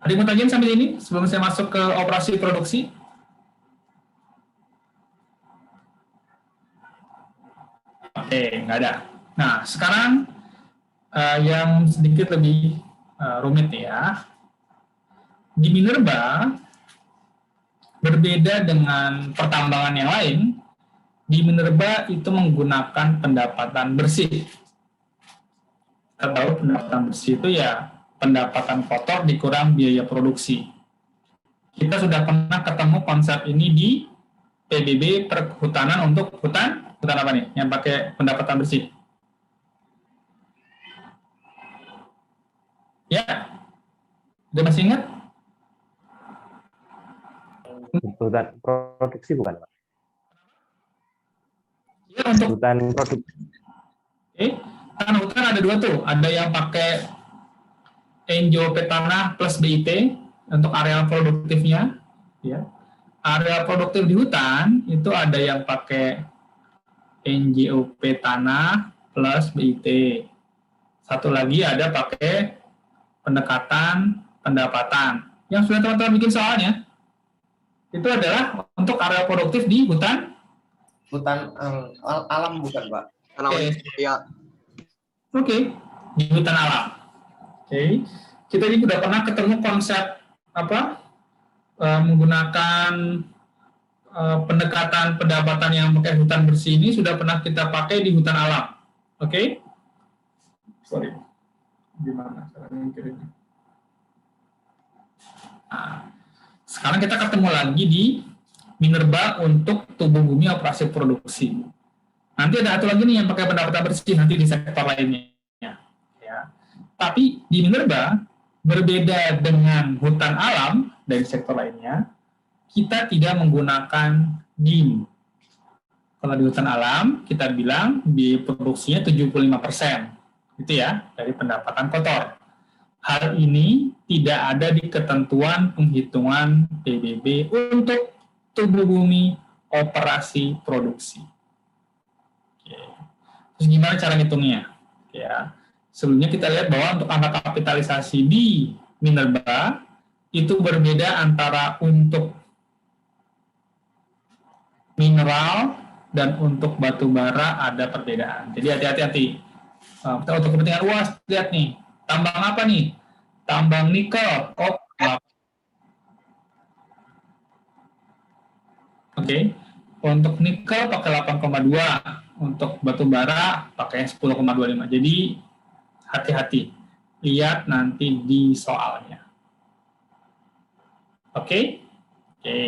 Ada yang mau tanyain sambil ini sebelum saya masuk ke operasi produksi? Oke, nggak ada. Nah, sekarang yang sedikit lebih rumit ya. Di minerba, berbeda dengan pertambangan yang lain, di minerba itu menggunakan pendapatan bersih. Kita tahu pendapatan bersih itu ya pendapatan kotor dikurang biaya produksi. Kita sudah pernah ketemu konsep ini di PBB perhutanan untuk hutan apa nih yang pakai pendapatan bersih? Ya, udah masih ingat? Hutan produksi bukan, Pak? Ya, untuk Hutan produk. Kan hutan ada 2 tuh, ada yang pakai NJOP tanah plus BIT untuk area produktifnya, ya. Area produktif di hutan itu ada yang pakai NJOP tanah plus BIT. Satu lagi ada pakai pendekatan pendapatan. Yang sudah teman-teman bikin soalnya, itu adalah untuk area produktif di hutan alam bukan, Pak? Ya. Oke, di hutan alam. Oke, kita ini sudah pernah ketemu konsep menggunakan pendekatan pendapatan yang pakai hutan bersih ini sudah pernah kita pakai di hutan alam. Oke? Sorry, gimana cara mikirinnya? Nah, sekarang kita ketemu lagi di minerba untuk tubuh bumi operasi produksi. Nanti ada satu lagi nih yang pakai pendapatan bersih nanti di sektor lainnya. Ya. Tapi di minerba berbeda dengan hutan alam dari sektor lainnya, kita tidak menggunakan GIM. Kalau di hutan alam, kita bilang biaya produksinya 75%, gitu ya, dari pendapatan kotor. Hal ini tidak ada di ketentuan penghitungan PBB untuk tubuh bumi operasi produksi. Oke. Terus gimana cara ngitungnya? Ya, sebelumnya kita lihat bahwa untuk angka kapitalisasi di minerba itu berbeda antara untuk mineral dan untuk batu bara ada perbedaan. Jadi hati-hati. Kita untuk kepentingan UAS, lihat nih, tambang apa nih? Tambang nikel. Oke. Untuk nikel pakai 8,2, untuk batu bara pakai 10,25. Jadi hati-hati. Lihat nanti di soalnya. Oke? Oke.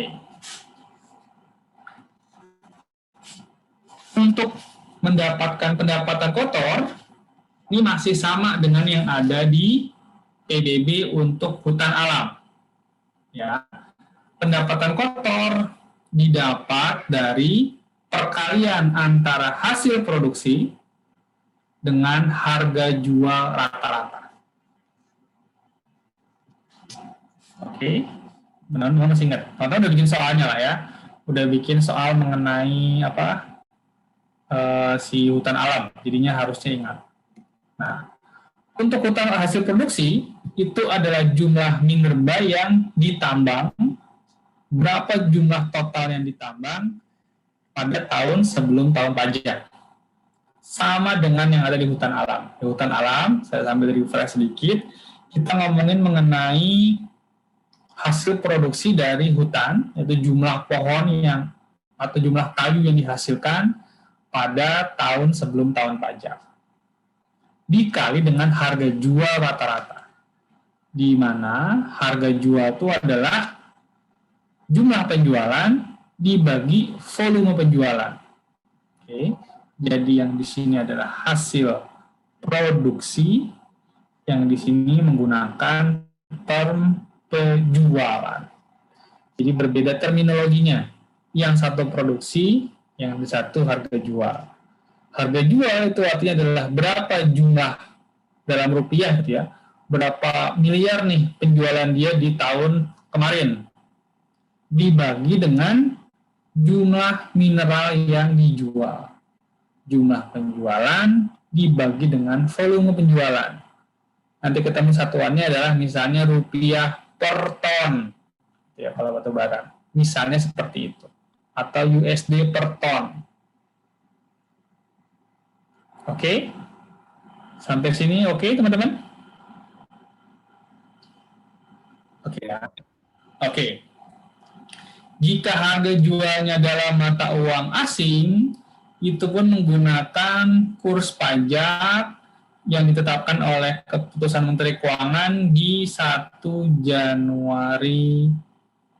Untuk mendapatkan pendapatan kotor, ini masih sama dengan yang ada di PBB untuk hutan alam. Ya, pendapatan kotor didapat dari perkalian antara hasil produksi dengan harga jual rata-rata. Oke, benar-benar masih ingat. Teman-teman udah bikin soalnya lah ya, udah bikin soal mengenai apa? Si hutan alam, jadinya harusnya ingat. Nah, untuk hutan hasil produksi itu adalah jumlah minerba yang ditambang, berapa jumlah total yang ditambang pada tahun sebelum tahun pajak. Sama dengan yang ada di hutan alam. Di hutan alam, saya sambil refresh sedikit, kita ngomongin mengenai hasil produksi dari hutan, yaitu jumlah pohon yang atau jumlah kayu yang dihasilkan pada tahun sebelum tahun pajak. Dikali dengan harga jual rata-rata. Di mana harga jual itu adalah jumlah penjualan dibagi volume penjualan. Oke. Jadi yang di sini adalah hasil produksi, yang di sini menggunakan term penjualan. Jadi berbeda terminologinya. Yang satu produksi, yang satu harga jual. Harga jual itu artinya adalah berapa jumlah dalam rupiah gitu ya. Berapa miliar nih penjualan dia di tahun kemarin. Dibagi dengan jumlah mineral yang dijual. Jumlah penjualan dibagi dengan volume penjualan. Nanti ketemu satuannya adalah misalnya rupiah per ton. Ya, kalau batu bara. Misalnya seperti itu. Atau USD per ton. Oke? Sampai sini oke, teman-teman? Oke ya. Oke. Jika harga jualnya dalam mata uang asing, itu pun menggunakan kurs pajak yang ditetapkan oleh keputusan Menteri Keuangan di 1 Januari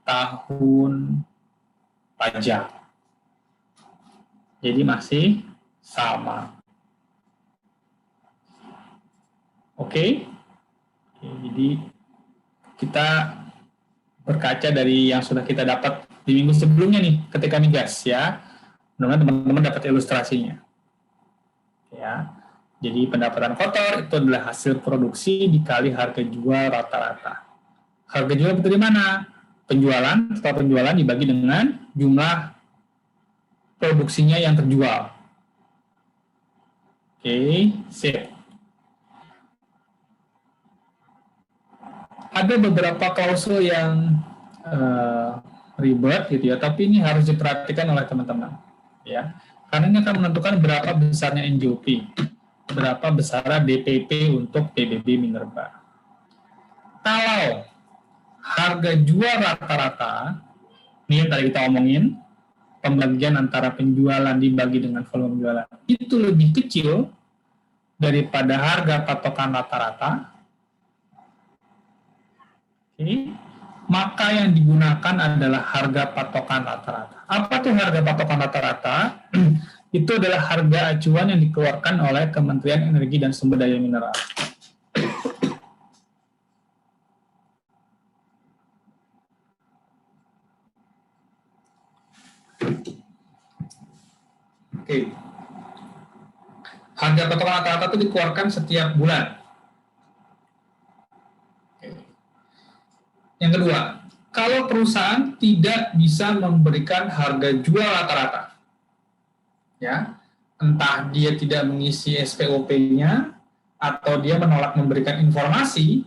tahun pajak. Jadi masih sama. Oke? Jadi kita berkaca dari yang sudah kita dapat di minggu sebelumnya nih ketika migas ya. Mudah-mudahan teman-teman dapat ilustrasinya. Ya. Jadi pendapatan kotor itu adalah hasil produksi dikali harga jual rata-rata. Harga jual itu dari mana? Penjualan, setelah penjualan dibagi dengan jumlah produksinya yang terjual. Oke, sip. Ada beberapa klausul yang ribet gitu ya, tapi ini harus diperhatikan oleh teman-teman. Ya, karena ini akan menentukan berapa besarnya NJOP, berapa besar DPP untuk PBB minerba. Kalau harga jual rata-rata, ini yang tadi kita omongin, pembagian antara penjualan dibagi dengan volume penjualan, itu lebih kecil daripada harga patokan rata-rata, maka yang digunakan adalah harga patokan rata-rata. Apa tuh harga patokan rata-rata? Itu adalah harga acuan yang dikeluarkan oleh Kementerian Energi dan Sumber Daya Mineral. Oke. Harga patokan rata-rata itu dikeluarkan setiap bulan. Oke. Yang kedua, kalau perusahaan tidak bisa memberikan harga jual rata-rata, ya, entah dia tidak mengisi SPOP-nya atau dia menolak memberikan informasi,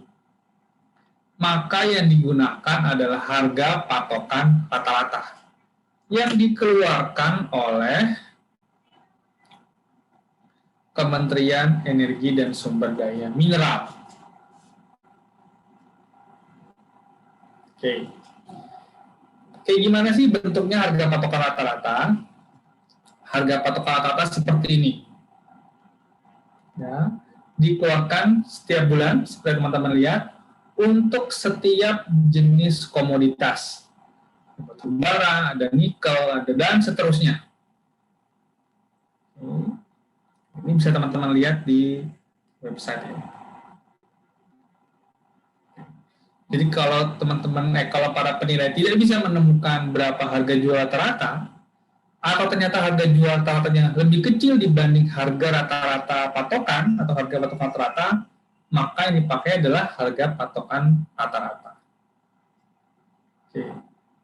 maka yang digunakan adalah harga patokan rata-rata yang dikeluarkan oleh Kementerian Energi dan Sumber Daya Mineral. Oke. Kayak gimana sih bentuknya harga patokan rata-rata? Harga patokan rata-rata seperti ini. Ya, dikeluarkan setiap bulan, seperti teman-teman lihat, untuk setiap jenis komoditas. Batu bara, ada nikel, ada dan seterusnya. Ini bisa teman-teman lihat di website ini. Jadi kalau teman-teman, kalau para penilai tidak bisa menemukan berapa harga jual rata-rata, atau ternyata harga jual rata-ratanya lebih kecil dibanding harga rata-rata patokan atau harga patokan rata-rata, maka yang dipakai adalah harga patokan rata-rata. Oke.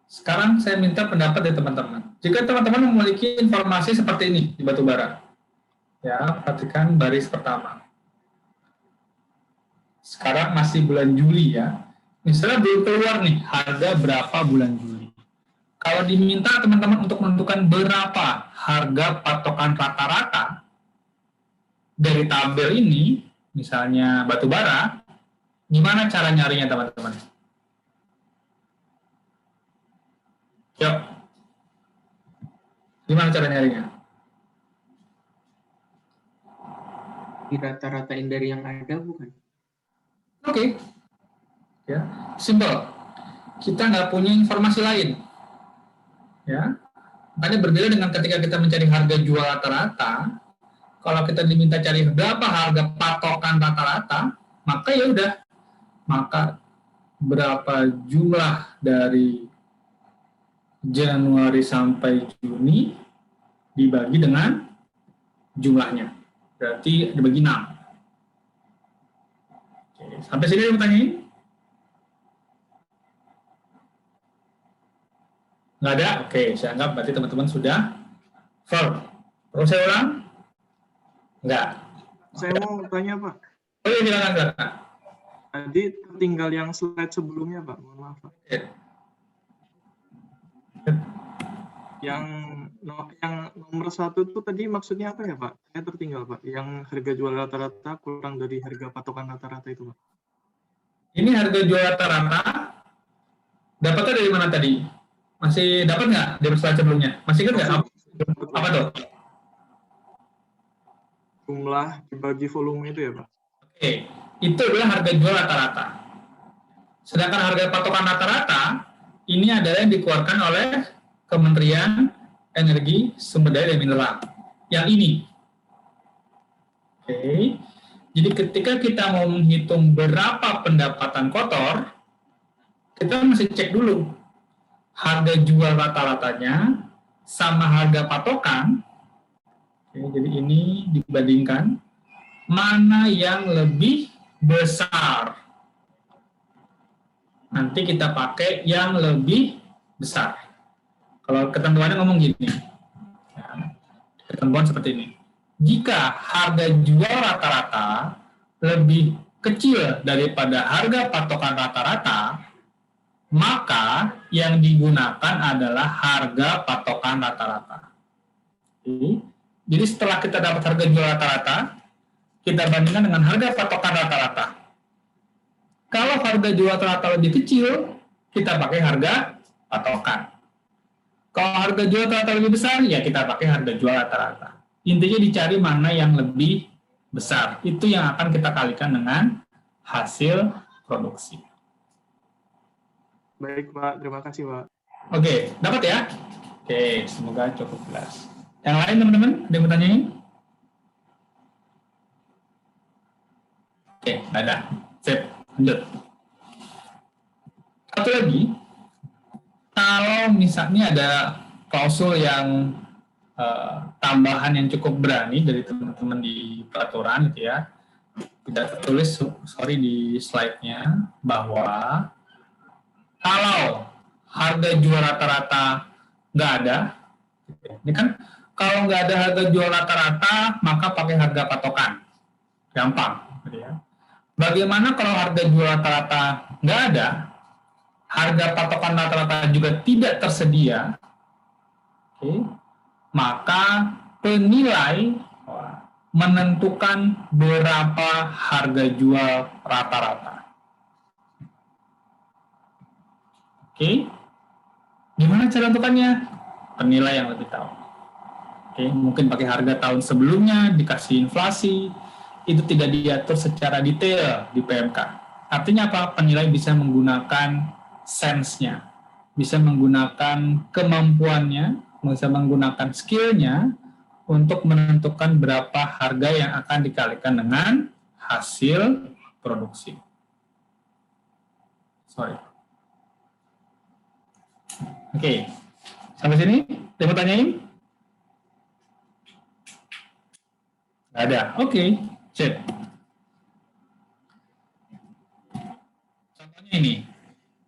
Sekarang saya minta pendapat dari teman-teman. Jika teman-teman memiliki informasi seperti ini di batu bara, ya, perhatikan baris pertama. Sekarang masih bulan Juli ya. Misalnya belum keluar nih harga berapa bulan Juli. Kalau diminta teman-teman untuk menentukan berapa harga patokan rata-rata dari tabel ini, misalnya batu bara, gimana cara nyarinya teman-teman? Yuk. Gimana cara nyarinya? Dirata-ratain dari yang ada bukan? Oke. Ya, simple. Kita nggak punya informasi lain. Ya. Makanya berbeda dengan ketika kita mencari harga jual rata-rata, kalau kita diminta cari berapa harga patokan rata-rata, maka ya udah, maka berapa jumlah dari Januari sampai Juni dibagi dengan jumlahnya. Berarti dibagi 6. Oke, sampai sini ada yang bertanya? Nggak ada? Oke, saya anggap berarti teman-teman sudah firm. Perlu saya ulang? Nggak. Saya mau tanya, Pak. Oh iya, silakan. Tadi tinggal yang slide sebelumnya, Pak. Mohon maaf, Pak. Oke. Yang nomor 1 itu tadi maksudnya apa ya, Pak? Saya tertinggal, Pak. Yang harga jual rata-rata kurang dari harga patokan rata-rata itu, Pak. Ini harga jual rata-rata. Dapatnya dari mana tadi? Masih dapat nggak di slide sebelumnya? Masih ingat nggak? Apa tuh? Jumlah dibagi volume itu ya, Pak? Oke, itu adalah harga jual rata-rata. Sedangkan harga patokan rata-rata, ini adalah yang dikeluarkan oleh Kementerian Energi, Sumber Daya dan Mineral. Yang ini. Oke. Jadi ketika kita mau menghitung berapa pendapatan kotor, kita mesti cek dulu harga jual rata-ratanya sama harga patokan. Oke, jadi ini dibandingkan mana yang lebih besar. Nanti kita pakai yang lebih besar. Kalau ketentuannya ngomong gini, ya, ketentuan seperti ini. Jika harga jual rata-rata lebih kecil daripada harga patokan rata-rata, maka yang digunakan adalah harga patokan rata-rata. Jadi setelah kita dapat harga jual rata-rata, kita bandingkan dengan harga patokan rata-rata. Kalau harga jual rata-rata lebih kecil, kita pakai harga patokan. Kalau harga jual rata-rata lebih besar, ya kita pakai harga jual rata-rata. Intinya dicari mana yang lebih besar. Itu yang akan kita kalikan dengan hasil produksi. Baik, Pak. Terima kasih, Pak. Oke, dapat ya? Oke, semoga cukup jelas. Yang lain, teman-teman, ada yang bertanyain? Oke, ada. Sip, lanjut. Satu lagi, kalau misalnya ada klausul yang tambahan yang cukup berani dari teman-teman di peraturan gitu ya. Tidak tertulis, sorry di slide-nya, bahwa kalau harga jual rata-rata nggak ada, ini kan kalau nggak ada harga jual rata-rata, maka pakai harga patokan, gampang. Gitu ya. Bagaimana kalau harga jual rata-rata nggak ada, harga patokan rata-rata juga tidak tersedia, maka penilai menentukan berapa harga jual rata-rata. Gimana cara tentukannya? Penilai yang lebih tahu. Mungkin pakai harga tahun sebelumnya, dikasih inflasi, itu tidak diatur secara detail di PMK. Artinya apa? Penilai bisa menggunakan sense-nya, bisa menggunakan kemampuannya, bisa menggunakan skill-nya untuk menentukan berapa harga yang akan dikalikan dengan hasil produksi. Oke. Sampai sini? Ada yang mau tanyain? Nggak ada. Oke. Sip. Contohnya ini.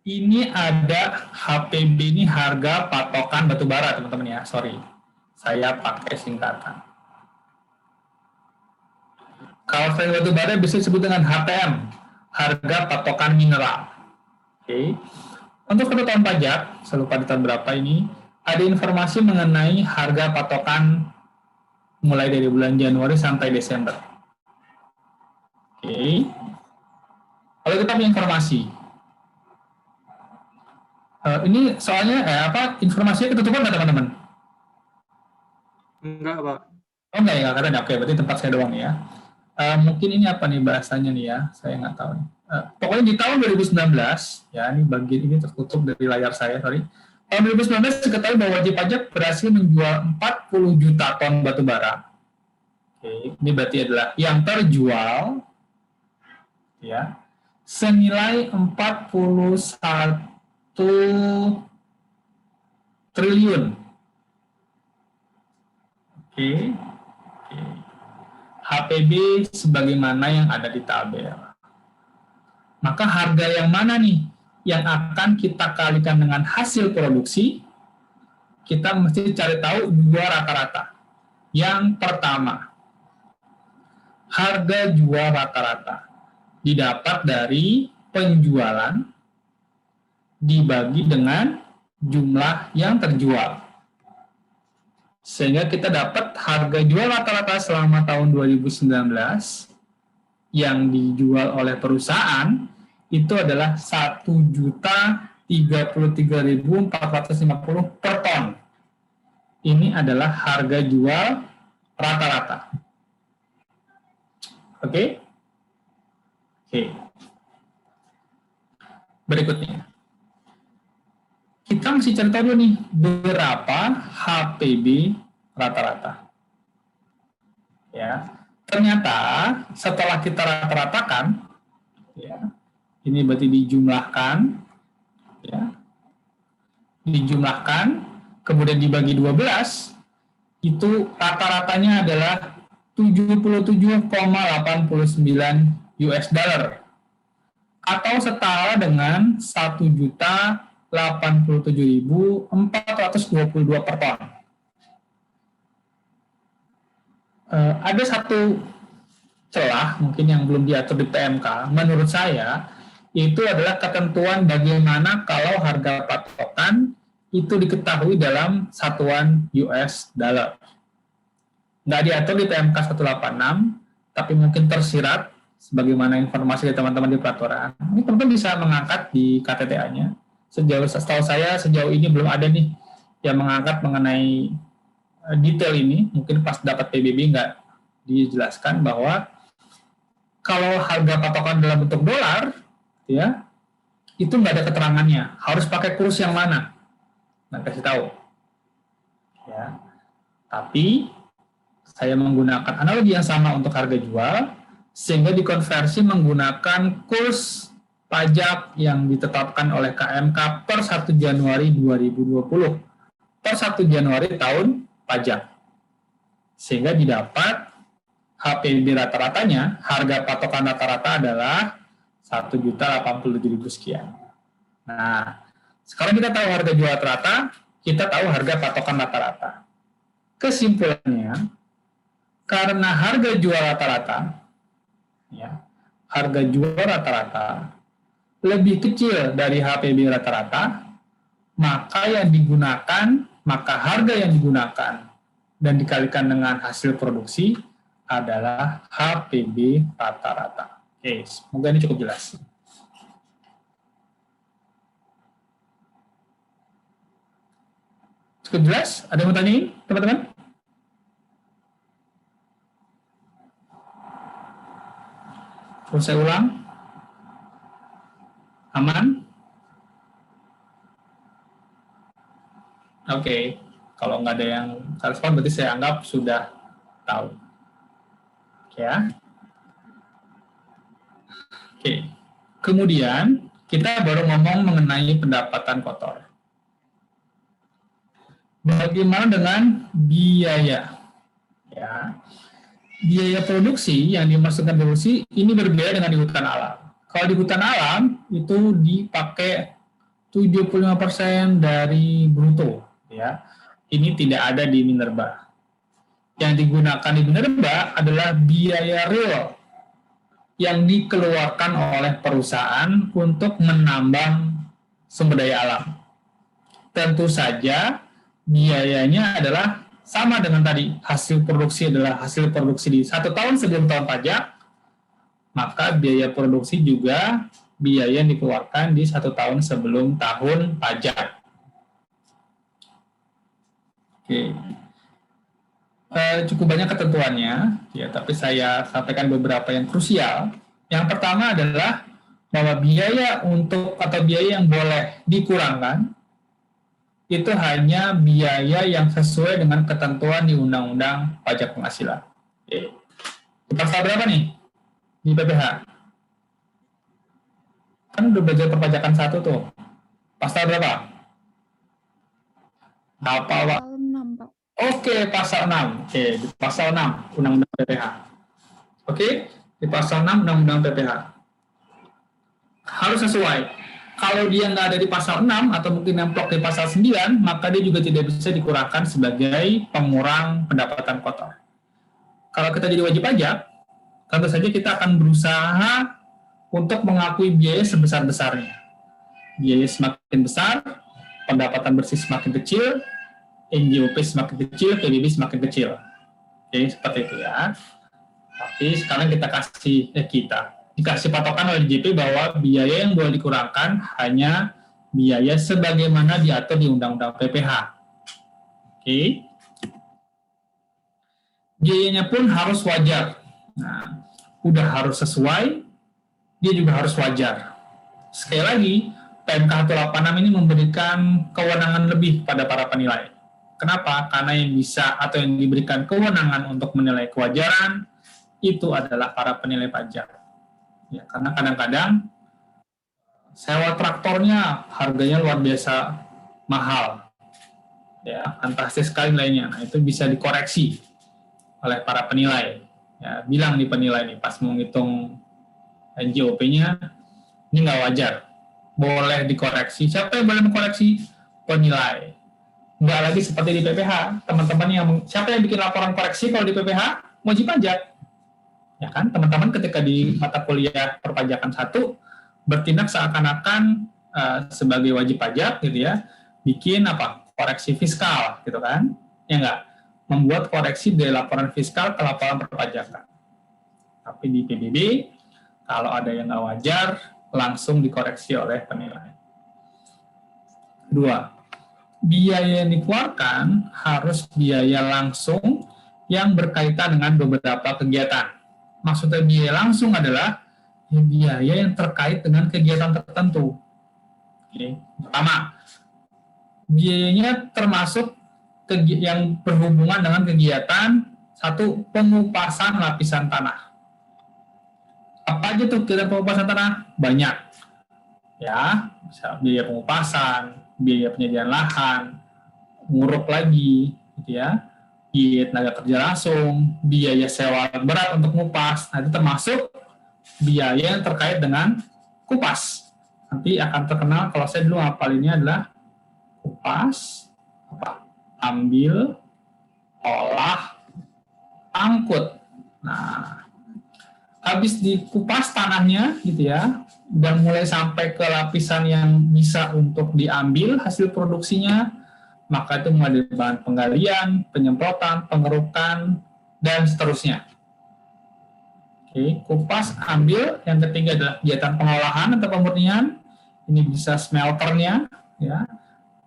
Ini ada HPB, ini harga patokan batubara, teman-teman ya. Sorry, saya pakai singkatan. Kalau saya batubara bisa disebut dengan HPM, harga patokan mineral. Untuk ketetapan pajak, saya lupa di tahun berapa ini, ada informasi mengenai harga patokan mulai dari bulan Januari sampai Desember. Kalau kita punya informasi, ini soalnya informasinya ketutupan nggak teman-teman? Enggak, Pak. Oh enggak ya, karena oke, berarti tempat saya doang ya. Mungkin ini apa nih bahasanya nih ya, saya nggak tahu. Pokoknya di tahun 2019, ya ini bagian ini tertutup dari layar saya, sorry. Tahun 2019 diketahui bahwa wajib pajak berhasil menjual 40 juta ton batu bara. Ini berarti adalah yang terjual, ya, senilai 41 triliun. HPB sebagaimana yang ada di tabel. Maka harga yang mana nih yang akan kita kalikan dengan hasil produksi? Kita mesti cari tahu dua rata-rata. Yang pertama, harga jual rata-rata didapat dari penjualan dibagi dengan jumlah yang terjual. Sehingga kita dapat harga jual rata-rata selama tahun 2019 yang dijual oleh perusahaan itu adalah 1.033.450 per ton. Ini adalah harga jual rata-rata. Oke? Berikutnya. Kita mesti cari tahu dulu nih, berapa HPB rata-rata. Ya, ternyata setelah kita rata-ratakan, ya, ini berarti dijumlahkan, ya, kemudian dibagi 12, itu rata-ratanya adalah 77,89 US dollar, atau setara dengan 1.087.422 per ton. Ada satu celah mungkin yang belum diatur di PMK, menurut saya itu adalah ketentuan bagaimana kalau harga patokan itu diketahui dalam satuan US dollar. Nggak diatur di PMK 186, tapi mungkin tersirat sebagaimana informasi dari teman-teman di peraturan. Ini teman-teman bisa mengangkat di KTTA-nya. Setahu saya sejauh ini belum ada nih yang mengangkat mengenai detail ini. Mungkin pas dapat PBB nggak dijelaskan bahwa kalau harga patokan dalam bentuk dolar, ya, itu nggak ada keterangannya. Harus pakai kurs yang mana? Nah, kasih tahu. Ya. Tapi saya menggunakan analogi yang sama untuk harga jual, sehingga dikonversi menggunakan kurs pajak yang ditetapkan oleh KMK per 1 Januari 2020. per 1 Januari tahun pajak. Sehingga didapat HPB rata-ratanya, harga patokan rata-rata adalah 1.087.000 sekian. Nah, sekarang kita tahu harga jual rata-rata, kita tahu harga patokan rata-rata. Kesimpulannya, karena harga jual rata-rata, ya, harga jual rata-rata lebih kecil dari HPB rata-rata, maka harga yang digunakan dan dikalikan dengan hasil produksi adalah HPB rata-rata. Oke, semoga ini cukup jelas. Cukup jelas? Ada yang mau tanyain, teman-teman? Terus saya ulang. Aman? Oke. Kalau nggak ada yang respon, berarti saya anggap sudah tahu. Ya. Oke. Kemudian, kita baru ngomong mengenai pendapatan kotor. Bagaimana dengan biaya? Ya. Biaya produksi yang dimasukkan produksi ini berbeda dengan di hutan alam. Kalau di hutan alam itu dipakai 75% dari bruto, ya. Ini tidak ada di Minerba. Yang digunakan di Minerba adalah biaya real yang dikeluarkan oleh perusahaan untuk menambang sumber daya alam. Tentu saja biayanya adalah sama dengan tadi, hasil produksi adalah hasil produksi di 1 tahun sebelum tahun pajak, maka biaya produksi juga biaya yang dikeluarkan di 1 tahun sebelum tahun pajak. Oke. Cukup banyak ketentuannya, ya, tapi saya sampaikan beberapa yang krusial. Yang pertama adalah bahwa biaya yang boleh dikurangkan itu hanya biaya yang sesuai dengan ketentuan di Undang-Undang Pajak Penghasilan. Oke. Di pasal berapa nih? Di PPH. Kan udah belajar perpajakan 1 tuh. Pasal berapa? Apa, Pak? Pasal 6, Pak. Oke, pasal 6. Oke, di pasal 6 Undang-Undang PPH. Oke, di pasal 6 Undang-Undang PPH. Harus sesuai. Kalau dia nggak ada di pasal 6 atau mungkin nemplok di pasal 9, maka dia juga tidak bisa dikurangkan sebagai pengurang pendapatan kotor. Kalau kita jadi wajib pajak, tentu saja kita akan berusaha untuk mengakui biaya sebesar-besarnya. Biaya semakin besar, pendapatan bersih semakin kecil, NJOP semakin kecil, PBB semakin kecil. Oke, seperti itu ya. Tapi sekarang dikasih patokan oleh JP bahwa biaya yang boleh dikurangkan hanya biaya sebagaimana diatur di Undang-Undang PPH. Oke. Biayanya pun harus wajar. Nah, udah harus sesuai, dia juga harus wajar. Sekali lagi, PMK 186 ini memberikan kewenangan lebih pada para penilai. Kenapa? Karena yang bisa atau yang diberikan kewenangan untuk menilai kewajaran itu adalah para penilai pajak. Ya, karena kadang-kadang sewa traktornya harganya luar biasa mahal. Ya, fantastis sekali nilainya. Nah, itu bisa dikoreksi oleh para penilai. Ya, bilang di penilai nih pas menghitung NJOP-nya ini nggak wajar. Boleh dikoreksi. Siapa yang boleh mengkoreksi? Penilai. Nggak lagi seperti di PPH. Teman-teman siapa yang bikin laporan koreksi kalau di PPH? Wajib pajak. Ya kan, teman-teman ketika di mata kuliah perpajakan 1 bertindak seakan-akan sebagai wajib pajak gitu ya, bikin koreksi fiskal gitu kan, ya enggak, membuat koreksi dari laporan fiskal ke laporan perpajakan. Tapi di PBB kalau ada yang nggak wajar langsung dikoreksi oleh penilai. 2, biaya yang dikeluarkan harus biaya langsung yang berkaitan dengan beberapa kegiatan. Maksudnya biaya langsung adalah biaya yang terkait dengan kegiatan tertentu. Oke. Pertama, biayanya termasuk yang berhubungan dengan kegiatan 1, pengupasan lapisan tanah. Apa aja tuh kegiatan pengupasan tanah? Banyak. Ya, bisa biaya pengupasan, biaya penyediaan lahan, nguruk lagi, gitu ya. Biaya tenaga kerja langsung, biaya sewa alat berat untuk ngupas. Nah, itu termasuk biaya yang terkait dengan kupas. Nanti akan terkenal kalau saya dulu hafalinnya adalah kupas, ambil, olah, angkut. Nah, habis dikupas tanahnya gitu ya, dan mulai sampai ke lapisan yang bisa untuk diambil hasil produksinya, maka itu mulai dari bahan penggalian, penyemprotan, pengerukan, dan seterusnya. Oke, kupas, ambil. Yang ketiga adalah kegiatan pengolahan atau pemurnian. Ini bisa smelternya, ya.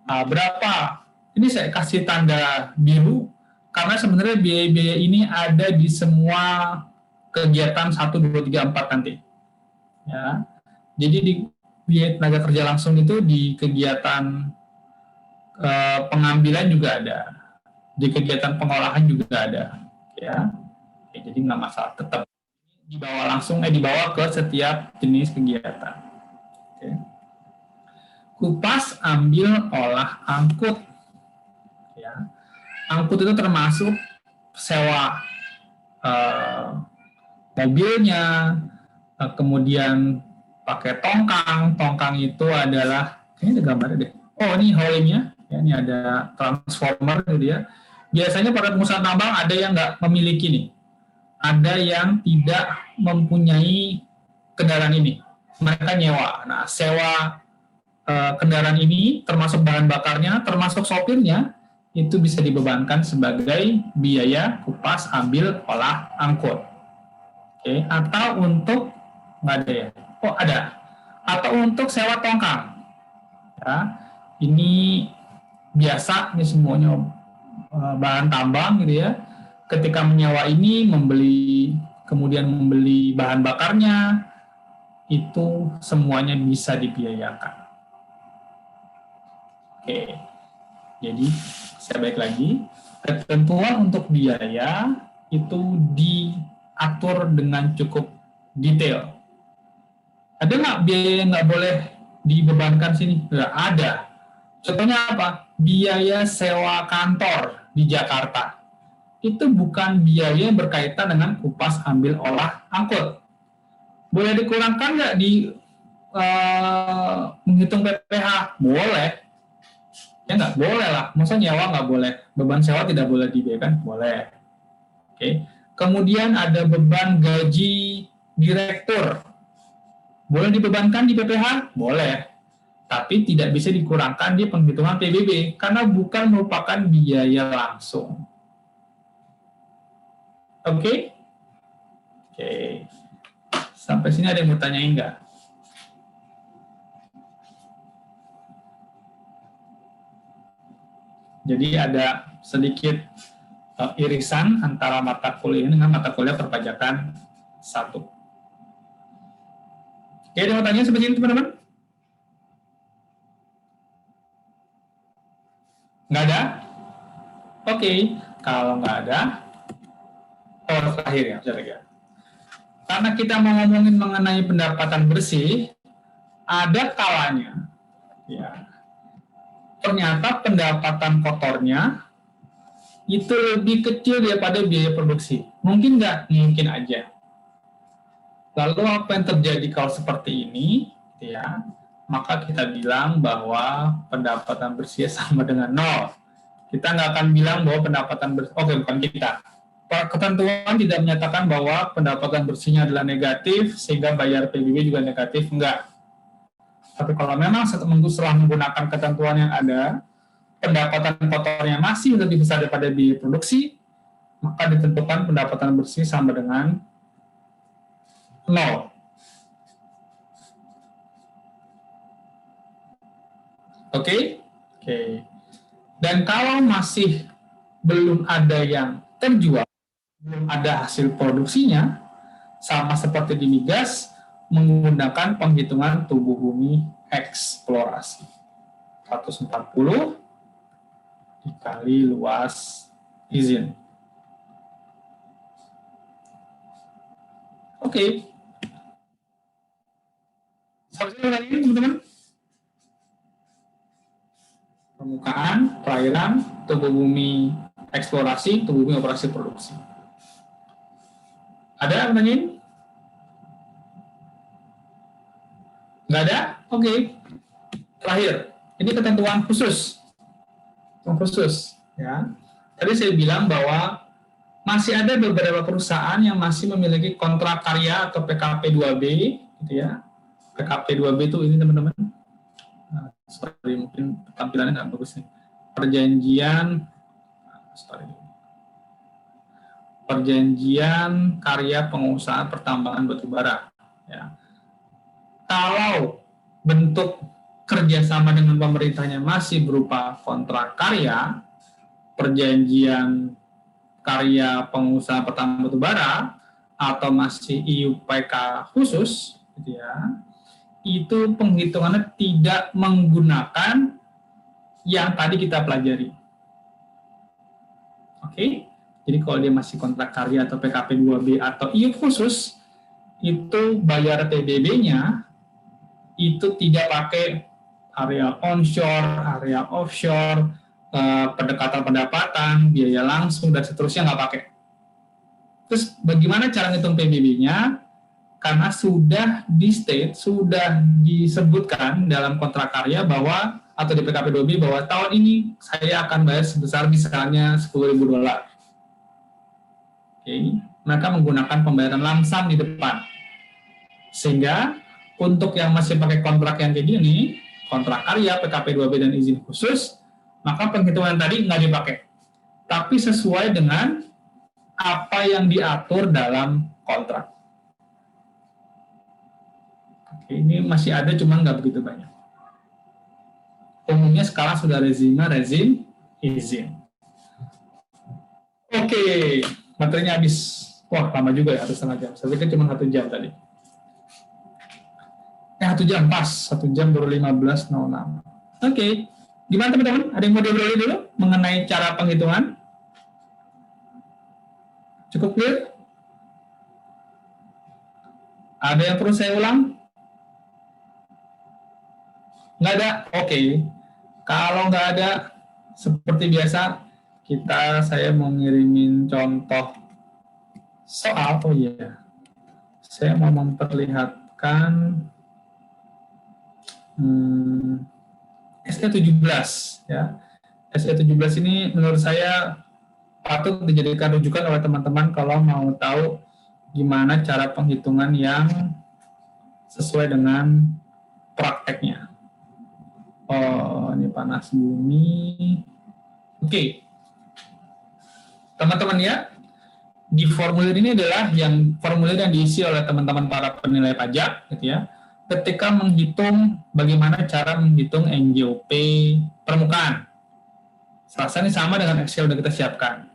Berapa? Ini saya kasih tanda biru karena sebenarnya biaya-biaya ini ada di semua kegiatan 1, 2, 3, 4 nanti. Ya. Jadi di biaya tenaga kerja langsung itu di kegiatan pengambilan juga ada, di kegiatan pengolahan juga ada, ya. Oke, jadi nggak masalah, tetap dibawa ke setiap jenis kegiatan. Oke. Kupas, ambil, olah, angkut. Ya. Angkut itu termasuk sewa mobilnya, kemudian pakai tongkang. Tongkang itu adalah, ini ada gambarnya deh. Oh, ini haulingnya. Ya, ini ada transformer gitu ya. Biasanya pada pengusaha tambang ada yang nggak memiliki nih. Ada yang tidak mempunyai kendaraan ini. Mereka nyewa. Nah, sewa kendaraan ini termasuk bahan bakarnya, termasuk sopirnya, itu bisa dibebankan sebagai biaya kupas, ambil, olah, angkut. Oke. Atau untuk, nggak ada ya? Oh, ada. Atau untuk sewa tongkang. Ya. Ini biasa, ini semuanya bahan tambang gitu ya. Ketika menyewa ini, kemudian membeli bahan bakarnya, itu semuanya bisa dibiayakan. Oke, jadi saya balik lagi, ketentuan untuk biaya itu diatur dengan cukup detail. Ada nggak biaya yang nggak boleh dibebankan sini? Nggak ada. Contohnya apa? Biaya sewa kantor di Jakarta. Itu bukan biaya yang berkaitan dengan kupas, ambil, olah, angkut. Boleh dikurangkan nggak di menghitung PPh? Boleh. Ya nggak boleh lah. Masa nyewa nggak boleh? Beban sewa tidak boleh dibiayakan? Boleh. Oke. Kemudian ada beban gaji direktur. Boleh dibebankan di PPh? Boleh. Tapi tidak bisa dikurangkan di penghitungan PBB karena bukan merupakan biaya langsung. Oke? Oke. Sampai sini ada yang mau tanyain nggak? Jadi ada sedikit irisan antara mata kuliah dengan mata kuliah perpajakan 1. Oke, ada yang mau tanya sampai sini teman-teman? Nggak ada? Oke, kalau nggak ada, terakhir ya, saya. Karena kita mau ngomongin mengenai pendapatan bersih, ada kalanya, ya, ternyata pendapatan kotornya itu lebih kecil daripada biaya produksi. Mungkin nggak? Mungkin aja. Lalu apa yang terjadi kalau seperti ini, ya? Maka kita bilang bahwa pendapatan bersih sama dengan 0. Kita nggak akan bilang bahwa pendapatan bersih, bukan kita. Ketentuan tidak menyatakan bahwa pendapatan bersihnya adalah negatif, sehingga bayar PBB juga negatif, enggak. Tapi kalau memang setelah menggunakan ketentuan yang ada, pendapatan kotornya masih lebih besar daripada biaya produksi, maka ditentukan pendapatan bersih sama dengan 0. Oke? Dan kalau masih belum ada yang terjual, belum ada hasil produksinya, sama seperti di migas, menggunakan penghitungan tubuh bumi eksplorasi. 140 dikali luas izin. Oke. Sampai sini teman-teman? permukaan, perairan, tubuh bumi eksplorasi, tubuh bumi operasi produksi. Ada pertanyaan? Nggak ada? Oke. Terakhir, ini ketentuan khusus. Ketentuan khusus, ya. Tadi saya bilang bahwa masih ada beberapa perusahaan yang masih memiliki kontrak karya atau PKP 2B, gitu ya. PKP 2B itu ini teman-teman. Nah, sorry, mungkin tampilannya nggak bagus nih. Perjanjian karya pengusahaan pertambangan batubara. Ya. Kalau bentuk kerjasama dengan pemerintahnya masih berupa kontrak karya, perjanjian karya pengusaha pertambangan batubara, atau masih IUPK khusus, gitu ya, itu penghitungannya tidak menggunakan yang tadi kita pelajari. Oke? Jadi kalau dia masih kontrak karya atau PKP 2B atau IUP khusus, itu bayar PBB-nya itu tidak pakai area onshore, area offshore, pendekatan pendapatan, biaya langsung, dan seterusnya nggak pakai. Terus bagaimana cara ngitung PBB-nya? Karena sudah di-state, sudah disebutkan dalam kontrak karya bahwa, atau di PKP 2B, bahwa tahun ini saya akan bayar sebesar misalnya $10.000. Okay. Mereka menggunakan pembayaran lamsam di depan. Sehingga untuk yang masih pakai kontrak yang kayak gini, kontrak karya, PKP 2B dan izin khusus, maka penghitungan tadi nggak dipakai. Tapi sesuai dengan apa yang diatur dalam kontrak. Oke, ini masih ada, cuma nggak begitu banyak. Umumnya sekarang sudah rezim, izin. Oke. Materinya habis. Wah, lama juga ya, 1,5 jam. Saya pikir cuma 1 jam tadi. 1 jam pas. 1 jam baru 15.06. Oke. Gimana teman-teman? Ada yang mau diobrolin dulu mengenai cara penghitungan? Cukup clear? Ada yang perlu saya ulang? Nggak ada? Oke. Kalau nggak ada, seperti biasa, saya mau ngirimin contoh soal. Oh iya, saya mau memperlihatkan SE17 ya. SE17 ini menurut saya patut dijadikan rujukan oleh teman-teman kalau mau tahu gimana cara penghitungan yang sesuai dengan prakteknya. Oh, ini panas bumi. Oke. Teman-teman ya, di formulir ini adalah formulir yang diisi oleh teman-teman para penilai pajak, gitu ya. Ketika menghitung bagaimana cara menghitung NJOP permukaan. Rasanya sama dengan Excel yang kita siapkan.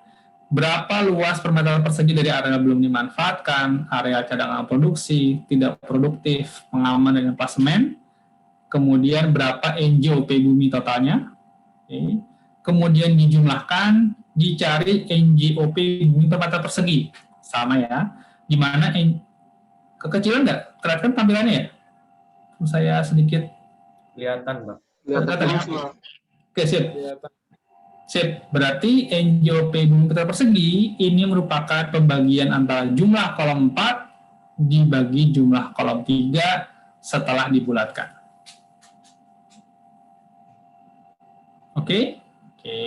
Berapa luas per meter persegi dari area belum dimanfaatkan, area cadangan produksi, tidak produktif, pengaman dan klasemen. Kemudian berapa NJOP bumi totalnya. Okay. Kemudian dijumlahkan, dicari NJOP bumi per meter persegi. Sama ya. Gimana kekecilan nggak? Kelihatan tampilannya ya? Saya sedikit Kelihatan, Pak. kelihatan ya? Oke, sip. Sip. Berarti NJOP bumi per meter persegi ini merupakan pembagian antara jumlah kolom 4 dibagi jumlah kolom 3 setelah dibulatkan. Oke? Oke.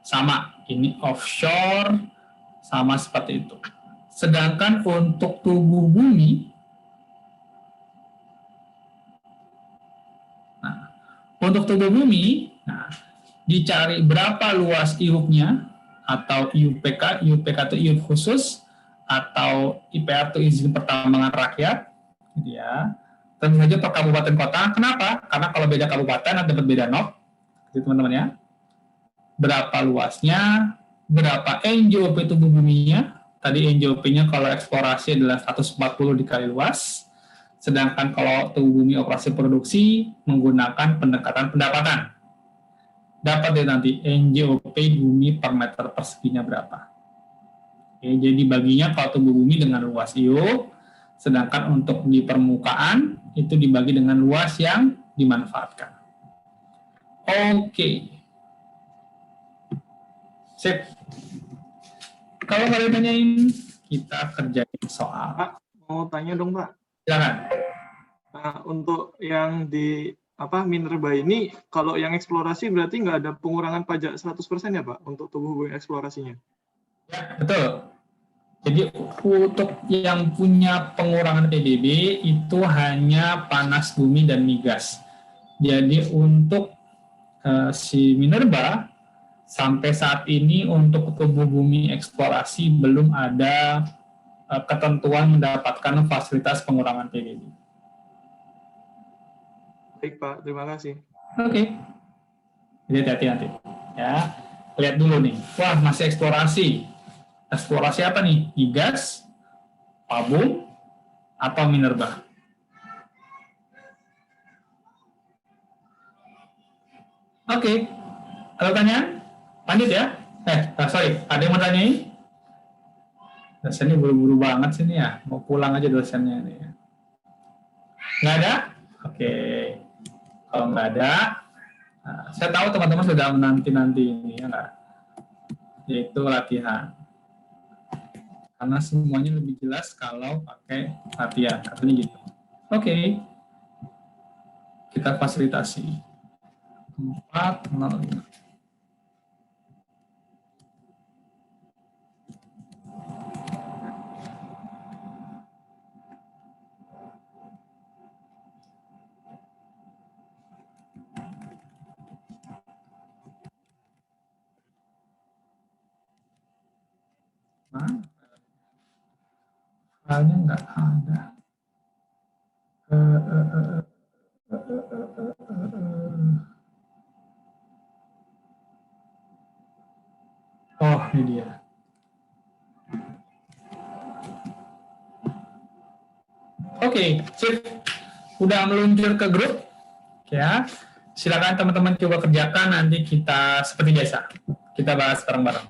Sama, ini offshore, sama seperti itu. Sedangkan untuk tubuh bumi, untuk tubuh bumi, dicari berapa luas IUP-nya, atau IUPK, IUPK itu IUP khusus, atau IPR itu izin pertambangan rakyat, gitu ya. Tentu saja per kabupaten kota. Kenapa? Karena kalau beda kabupaten ada beda NOP, gitu teman-teman ya. Berapa luasnya, berapa NJOP tubuh buminya. Tadi NJOP-nya kalau eksplorasi adalah 140 dikali luas, sedangkan kalau tubuh bumi operasi produksi menggunakan pendekatan pendapatan. Dapat deh nanti NJOP bumi per meter perseginya berapa. Oke, jadi baginya kalau tubuh bumi dengan luas IUP, sedangkan untuk di permukaan itu dibagi dengan luas yang dimanfaatkan. Oke. Sip. Kalau kalian tanyain, kita kerjain soal. Pak, mau tanya dong Pak. Silakan. Nah, untuk yang di Minerba ini, kalau yang eksplorasi berarti nggak ada pengurangan pajak 100% ya Pak untuk tubuh bumi eksplorasinya? Ya, betul. Jadi untuk yang punya pengurangan PBB itu hanya panas bumi dan migas. Jadi untuk si Minerba sampai saat ini untuk tubuh bumi eksplorasi belum ada ketentuan mendapatkan fasilitas pengurangan PBB. Baik Pak, terima kasih. Oke. Jadi hati-hati ya. Lihat dulu nih. Wah, masih eksplorasi. Eksplorasi apa nih? Migas, Pabung, atau Minerba? Oke. Ada pertanyaan? Lanjut ya. Sorry. Ada yang mau tanyain? Dosennya buru-buru banget sih nih ya. Mau pulang aja dosennya nih. Nggak ada? Oke. Kalau nggak ada, saya tahu teman-teman sudah menanti-nanti ini ya nggak? Yaitu latihan. Karena semuanya lebih jelas kalau pakai latihan. Katanya gitu. Oke. Kita fasilitasi. 405. Filenya nggak ada. Oh, ini dia. Oke, sip. Udah meluncur ke grup, ya. Silakan teman-teman coba kerjakan. Nanti kita seperti biasa, kita bahas bareng-bareng.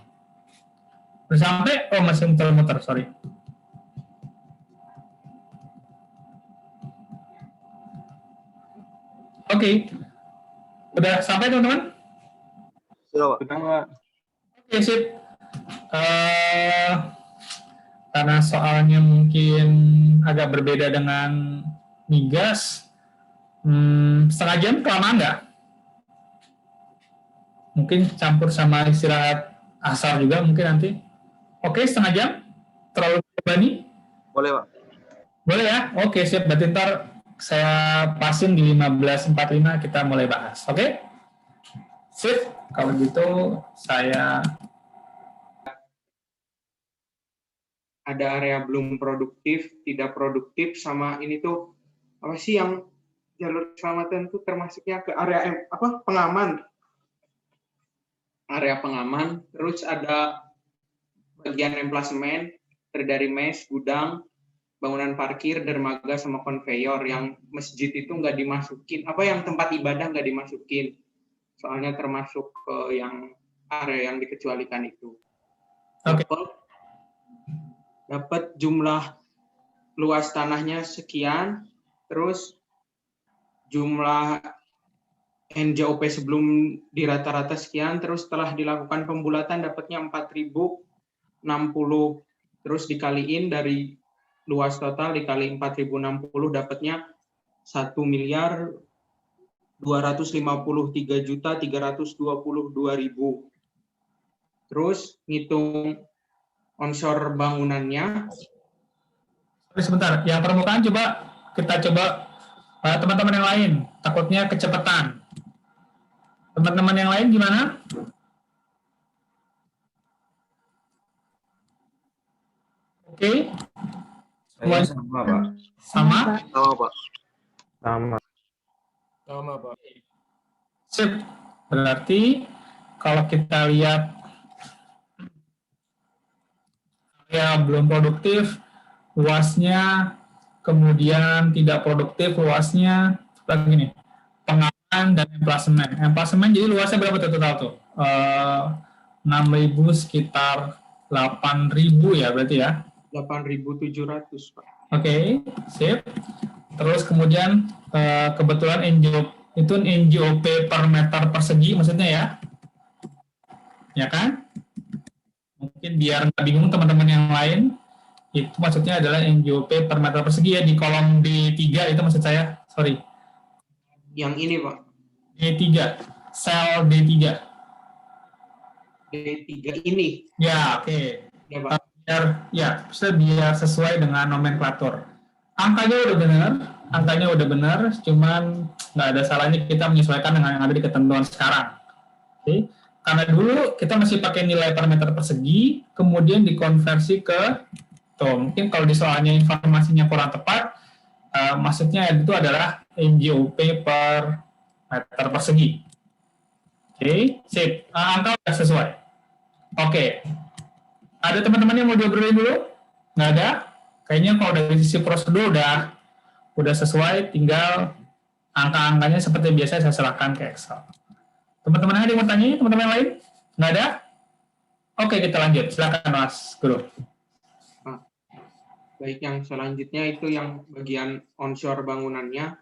Udah sampai? Oh, masih muter-muter, sorry. Oke. Udah sampai teman-teman? Sudah, Pak. Sudah Pak. Oke, sip. Karena soalnya mungkin agak berbeda dengan migas, setengah jam kelamaan nggak? Mungkin campur sama istirahat asar juga mungkin nanti. Oke, setengah jam? Terlalu berbani? Boleh, Pak. Boleh ya? Oke, sip. Berarti ntar saya pasin di 15.45 kita mulai bahas. Oke? Sip. Kalau gitu saya... Ada area belum produktif, tidak produktif, sama ini tuh apa sih yang jalur keselamatan tuh termasuknya ke area pengaman. Area pengaman, terus ada bagian emplasemen terdiri dari mes, gudang, bangunan parkir, dermaga, sama konveyor. Yang masjid itu nggak dimasukin, yang tempat ibadah nggak dimasukin, soalnya termasuk ke yang area yang dikecualikan itu. Oke. Dapat jumlah luas tanahnya sekian, terus jumlah NJOP sebelum di rata-rata sekian, terus setelah dilakukan pembulatan dapatnya 4.060, terus dikaliin dari luas total dikali 4.060 dapatnya 1.253.322.000. Terus ngitung unsur bangunannya. Sebentar, yang permukaan kita coba teman-teman yang lain, takutnya kecepatan. Teman-teman yang lain gimana? Oke. Saya sama, Pak. Sama? Sama, Pak. Sama. Sama Pak. Sip. Berarti kalau kita lihat ya belum produktif, luasnya, kemudian tidak produktif, luasnya, lagi nih, pengaman dan emplasemen. Emplasemen jadi luasnya berapa total tuh? 6.000 sekitar 8.000 ya berarti ya? 8.700, Pak. Oke, sip. Terus kemudian kebetulan itu NJOP per meter persegi maksudnya ya. Ya kan? Mungkin biar nggak bingung teman-teman yang lain, itu maksudnya adalah NJOP per meter persegi ya, di kolom D3 itu maksud saya, sorry. Yang ini Pak, D3, sel D3. D3 ini. Ya, oke. Ya Pak. Biar sesuai dengan nomenklatur. Angkanya udah benar, cuman nggak ada salahnya kita menyesuaikan dengan yang ada di ketentuan sekarang. Oke. Karena dulu kita masih pakai nilai per meter persegi, kemudian dikonversi ke, mungkin kalau di soalnya informasinya kurang tepat, maksudnya itu adalah NJOP per meter persegi. Oke, sip. Angka sudah sesuai. Oke. Ada teman-teman yang mau diobrolin dulu? Nggak ada? Kayaknya kalau dari sisi prosedur udah sesuai, tinggal angka-angkanya seperti biasa saya serahkan ke Excel. Teman-teman ada yang mau tanya? Teman-teman yang lain? Nggak ada? Oke, kita lanjut. Silakan Mas Guru. Baik, yang selanjutnya itu yang bagian onshore bangunannya.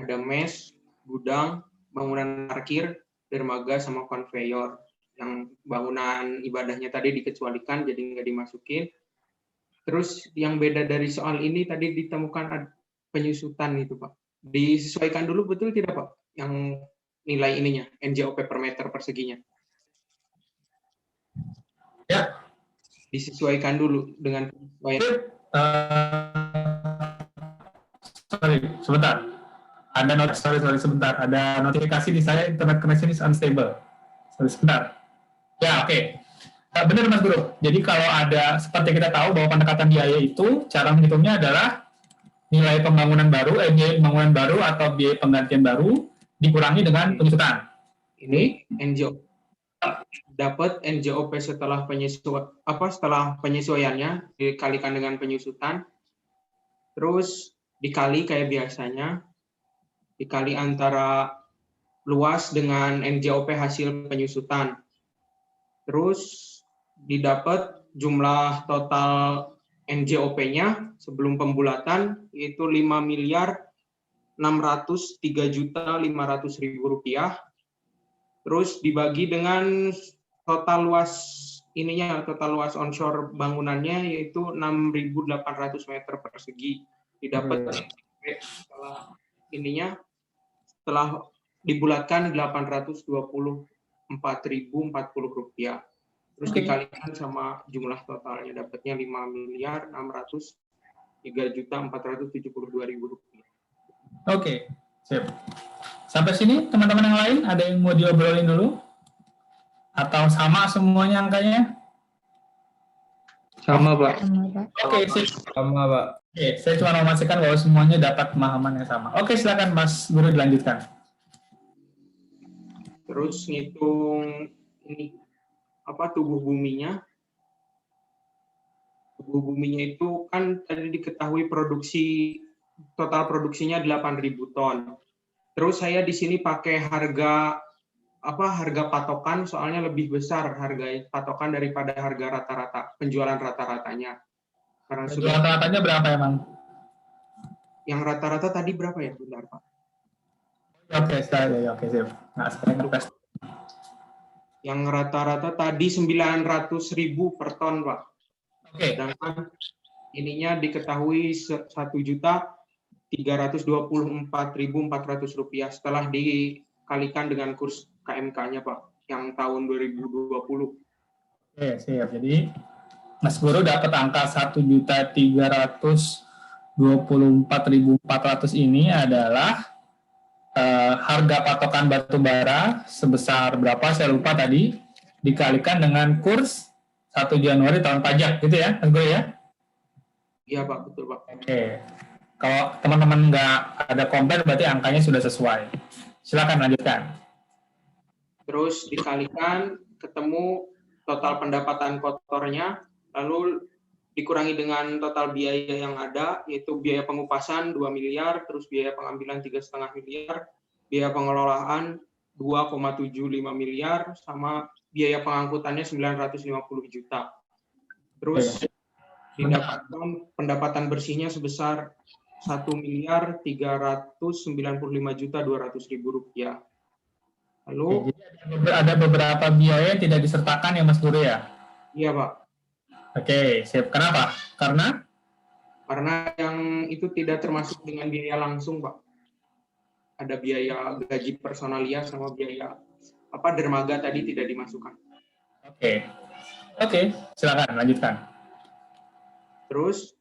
Ada mes, gudang, bangunan parkir, dermaga, sama konveyor. Yang bangunan ibadahnya tadi dikecualikan, jadi nggak dimasukin. Terus yang beda dari soal ini tadi ditemukan penyusutan itu Pak. Disesuaikan dulu betul tidak Pak? Yang nilai ininya, NJOP per meter perseginya. Ya. Disesuaikan dulu dengan sorry, sebentar. Sebentar. Ada notifikasi di saya, internet connection is unstable. Sebentar. Ya, oke. Benar Mas Guru. Jadi kalau ada, seperti kita tahu bahwa pendekatan biaya itu, cara menghitungnya adalah nilai pembangunan baru, biaya pembangunan baru atau biaya penggantian baru, dikurangi dengan penyusutan. Ini NJOP. Dapat NJOP setelah penyesuaiannya dikalikan dengan penyusutan, terus dikali kayak biasanya, dikali antara luas dengan NJOP hasil penyusutan. Terus didapat jumlah total NJOP-nya sebelum pembulatan yaitu 5.603.500.000 rupiah. Terus dibagi dengan total luas total luas onshore bangunannya yaitu 6.800 meter persegi. Didapat setelah dibulatkan 824.040 rupiah. Terus dikalikan sama jumlah totalnya, dapatnya 5.603.472.000 rupiah. Oke, sip. Sampai sini teman-teman yang lain ada yang mau diobrolin dulu? Atau sama semuanya angkanya? Sama Pak. Oke, sip. Sama Pak. Oke, saya cuma mau memastikan bahwa semuanya dapat pemahaman yang sama. Oke, silakan Mas Guru dilanjutkan. Terus ngitung ini tubuh buminya. Tubuh buminya itu kan tadi diketahui total produksinya 8.000 ton. Terus saya di sini pakai harga patokan, soalnya lebih besar harga patokan daripada harga rata-rata penjualan rata-ratanya. Karena sudah Rata-ratanya berapa emang? Yang rata-rata tadi berapa ya, bentar Pak? Oke, siap. Nah, sekarang kita Yang rata-rata tadi 900.000 per ton, Pak. Oke. Sedangkan ininya diketahui 1.324.400 rupiah setelah dikalikan dengan kurs KMK-nya, Pak, yang tahun 2020. Oke, siap. Jadi Mas Guru dapat angka 1.324.400 ini adalah harga patokan batu bara sebesar berapa saya lupa tadi, dikalikan dengan kurs 1 Januari tahun pajak gitu ya Mas Guru ya? Iya Pak, betul Pak. Oke, kalau teman-teman nggak ada komplain berarti angkanya sudah sesuai. Silakan lanjutkan. Terus dikalikan ketemu total pendapatan kotornya, lalu dikurangi dengan total biaya yang ada, yaitu biaya pengupasan 2 miliar, terus biaya pengambilan 3,5 miliar, biaya pengelolaan 2,75 miliar, sama biaya pengangkutannya 950 juta. Terus didapatkan pendapatan bersihnya sebesar Rp1.395.200.000. Lalu, Jadi ada beberapa biaya yang tidak disertakan ya Mas Guru ya? iya Pak, Oke, siap. Kenapa? Karena? karena yang itu tidak termasuk dengan biaya langsung Pak. Ada biaya gaji personalia sama biaya dermaga tadi tidak dimasukkan. Oke. Oke, silakan lanjutkan. Terus,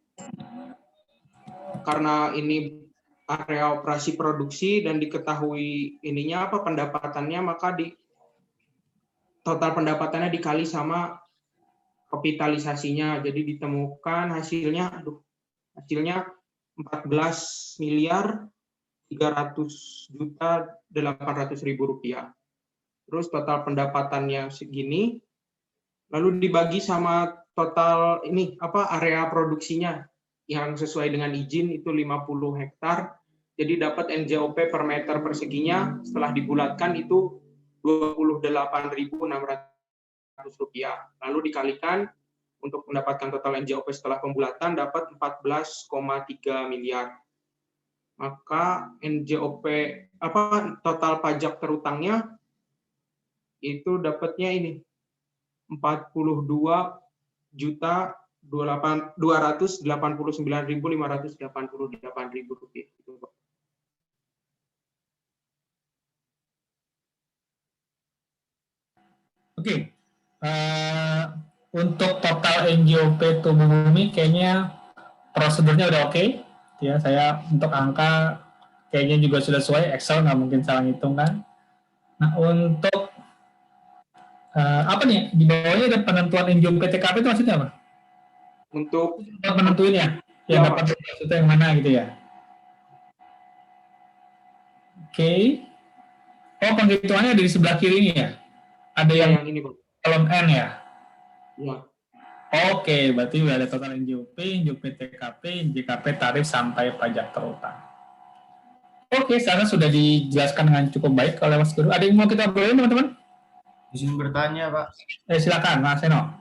karena ini area operasi produksi dan diketahui pendapatannya, maka total pendapatannya dikali sama kapitalisasinya. Jadi ditemukan hasilnya 14.300.800.000 rupiah. Terus total pendapatannya segini, lalu dibagi sama total area produksinya yang sesuai dengan izin itu 50 hektar. Jadi dapat NJOP per meter perseginya setelah dibulatkan itu Rp28.600. Lalu dikalikan untuk mendapatkan total NJOP setelah pembulatan dapat 14,3 miliar. Maka NJOP total pajak terutangnya itu dapatnya ini 42.289.588 rupiah. Oke. Untuk total NJOP tubuh bumi kayaknya prosedurnya udah oke. Ya, saya untuk angka kayaknya juga sudah sesuai. Excel nggak mungkin salah ngitung kan. Nah, untuk apa nih di bawahnya ada penentuan NJOP TKP itu maksudnya apa? Untuk penentuinnya yang dapat itu yang mana gitu ya? Oke. Oh, penghitungannya ada di sebelah kiri ini ya? Ada yang ini Bang. kolom N ya? Ya. Oke, berarti ada total NJOP, NJOP TKP, JKP tarif sampai pajak terutang. Oke, sekarang sudah dijelaskan dengan cukup baik oleh Mas Guru. Ada yang mau kita obrolin teman-teman? Izin bertanya, Pak. Silakan, Mas Seno.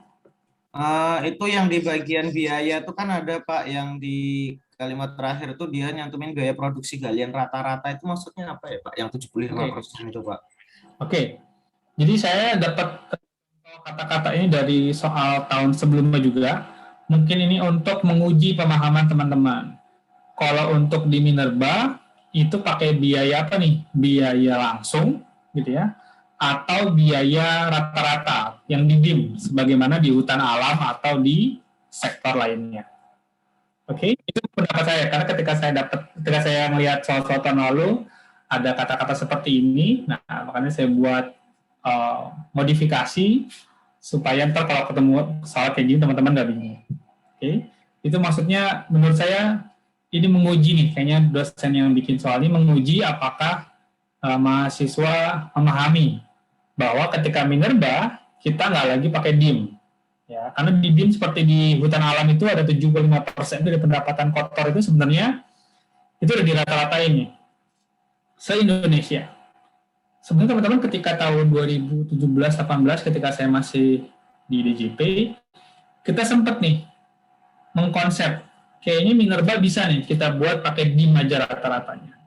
Itu yang di bagian biaya itu kan ada Pak, yang di kalimat terakhir itu dia nyantumin biaya produksi galian rata-rata, itu maksudnya apa ya Pak? Yang 75% itu Pak. Oke. Jadi saya dapat kata-kata ini dari soal tahun sebelumnya juga. Mungkin ini untuk menguji pemahaman teman-teman. Kalau untuk di Minerba itu pakai biaya apa nih? Biaya langsung gitu ya, atau biaya rata-rata yang di DIM sebagaimana di hutan alam atau di sektor lainnya. Oke, itu pendapat saya karena ketika saya melihat soal-soal tahun lalu ada kata-kata seperti ini, nah makanya saya buat modifikasi supaya ntar kalau ketemu soal kayak gini teman-teman nggak bingung. Oke, itu maksudnya menurut saya ini menguji nih, kayaknya dosen yang bikin soal ini menguji apakah mahasiswa memahami bahwa ketika Minerba kita nggak lagi pakai DIM, ya karena di DIM seperti di hutan alam itu ada 75% dari pendapatan kotor itu sebenarnya itu udah dirata-ratain nih se-Indonesia. Sebenarnya teman-teman ketika tahun 2017-18 ketika saya masih di DJP, kita sempat nih mengkonsep kayaknya Minerba bisa nih kita buat pakai DIM aja rata-ratanya.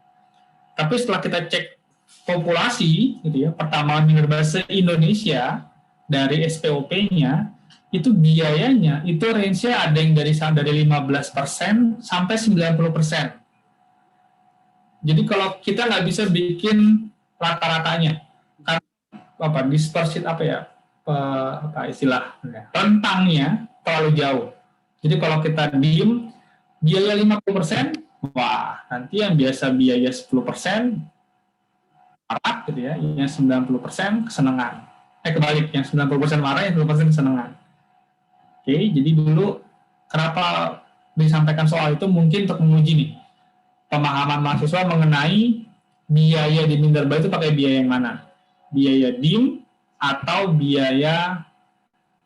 Tapi setelah kita cek populasi gitu ya, pertambangan Minerba se-Indonesia dari SPOP-nya itu biayanya itu range-nya ada yang dari 15% sampai 90%. Jadi kalau kita nggak bisa bikin rata-ratanya, karena distorsi istilahnya rentangnya terlalu jauh. Jadi kalau kita diem biaya 50%, wah nanti yang biasa biaya 10% marah gitu ya, yang 90% kesenangan. Kebalik, yang 90% marah, yang 10% kesenangan. Oke, jadi dulu kenapa disampaikan soal itu mungkin untuk menguji nih pemahaman mahasiswa mengenai biaya di Minerba itu pakai biaya yang mana? Biaya DIM atau biaya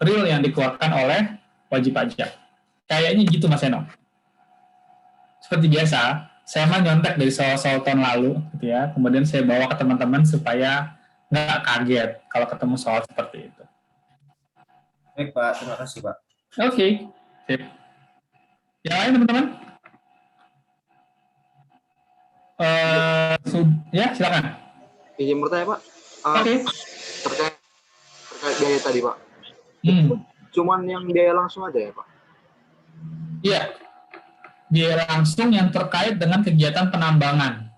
real yang dikeluarkan oleh wajib pajak? Kayaknya gitu Mas Eno. Seperti biasa, saya mah nyontek dari soal-soal tahun lalu, gitu ya. Kemudian saya bawa ke teman-teman supaya nggak kaget kalau ketemu soal seperti itu. Baik Pak, terima kasih Pak. Oke, sip. Yang lain teman-teman? Ya, silakan. Izin bertanya Pak. Oke. Terkait biaya tadi Pak. Hmm. Cuman yang biaya langsung aja ya Pak? Iya. Biaya langsung yang terkait dengan kegiatan penambangan.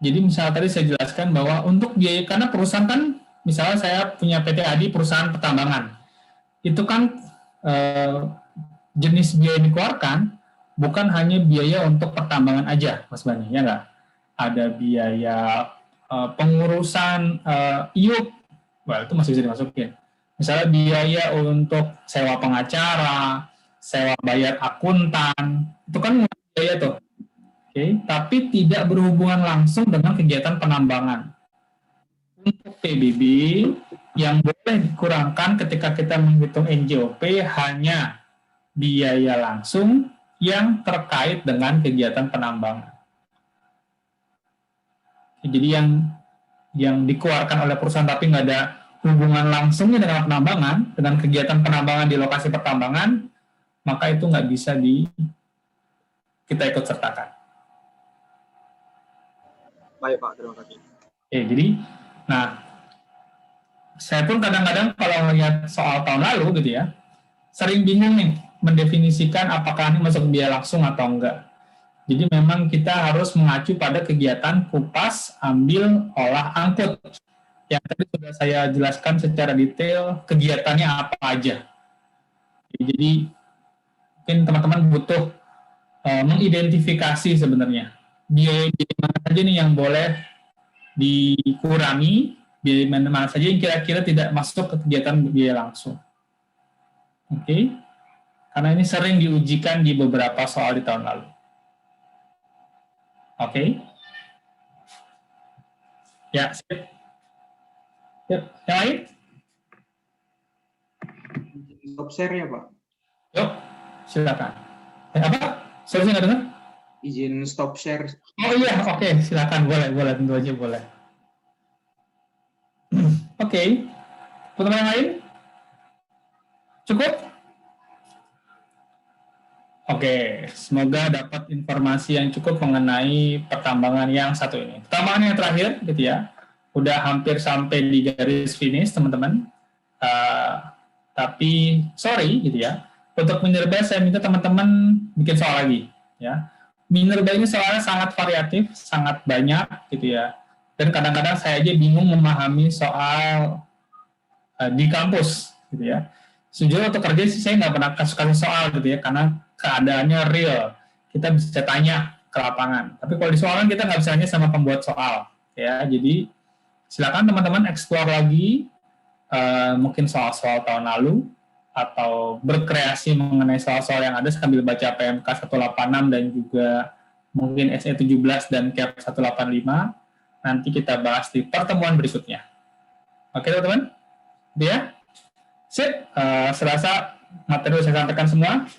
Jadi misalnya tadi saya jelaskan bahwa untuk biaya, karena perusahaan kan, misalnya saya punya PT Adi perusahaan pertambangan, itu kan jenis biaya yang dikeluarkan bukan hanya biaya untuk pertambangan aja, Mas Bani, ya nggak? Ada biaya pengurusan IUP, wah itu masih bisa dimasukin. Misalnya biaya untuk sewa pengacara, sewa bayar akuntan, itu kan biaya tuh. Oke, tapi tidak berhubungan langsung dengan kegiatan penambangan. Untuk PBB, yang boleh dikurangkan ketika kita menghitung NJOP hanya biaya langsung yang terkait dengan kegiatan penambangan. Jadi yang dikeluarkan oleh perusahaan tapi nggak ada hubungan langsungnya dengan penambangan, dengan kegiatan penambangan di lokasi pertambangan, maka itu nggak bisa kita ikut sertakan. Baik Pak, terima kasih. Oke, jadi, nah, saya pun kadang-kadang kalau melihat soal tahun lalu gitu ya, sering bingung nih mendefinisikan apakah ini masuk biaya langsung atau enggak. Jadi memang kita harus mengacu pada kegiatan kupas, ambil, olah, angkut. Yang tadi sudah saya jelaskan secara detail kegiatannya apa aja. Jadi mungkin teman-teman butuh mengidentifikasi sebenarnya biaya mana saja nih yang boleh dikurangi, biaya mana saja yang kira-kira tidak masuk ke kegiatan biaya langsung. Oke. Karena ini sering diujikan di beberapa soal di tahun lalu. Oke. Ya, sip. Yep. Yang lain? Stop share ya Pak. Yuk, silakan. Apa? Sorry, saya nggak dengar. Izin stop share. Oh iya, oke, silakan, boleh, tentu aja boleh. Oke, teman-teman yang lain? Cukup? Oke, semoga dapat informasi yang cukup mengenai pertambangan yang satu ini. Pertambangan yang terakhir, gitu ya, udah hampir sampai di garis finish, teman-teman. Tapi, sorry, gitu ya, untuk Minerba saya minta teman-teman bikin soal lagi, ya. Minerba ini soalnya sangat variatif, sangat banyak gitu ya. Dan kadang-kadang saya aja bingung memahami soal di kampus gitu ya. Sejujurnya untuk kerja sih saya nggak pernah kasih soal gitu ya, karena keadaannya real. Kita bisa tanya ke lapangan. Tapi kalau di soalan kita nggak bisa tanya sama pembuat soal ya. Jadi silakan teman-teman explore lagi mungkin soal-soal tahun lalu, atau berkreasi mengenai soal-soal yang ada sambil baca PMK 186 dan juga mungkin SE 17 dan CAP 185. Nanti kita bahas di pertemuan berikutnya. Oke teman-teman? Ya? Sip, serasa materi saya sampaikan semua.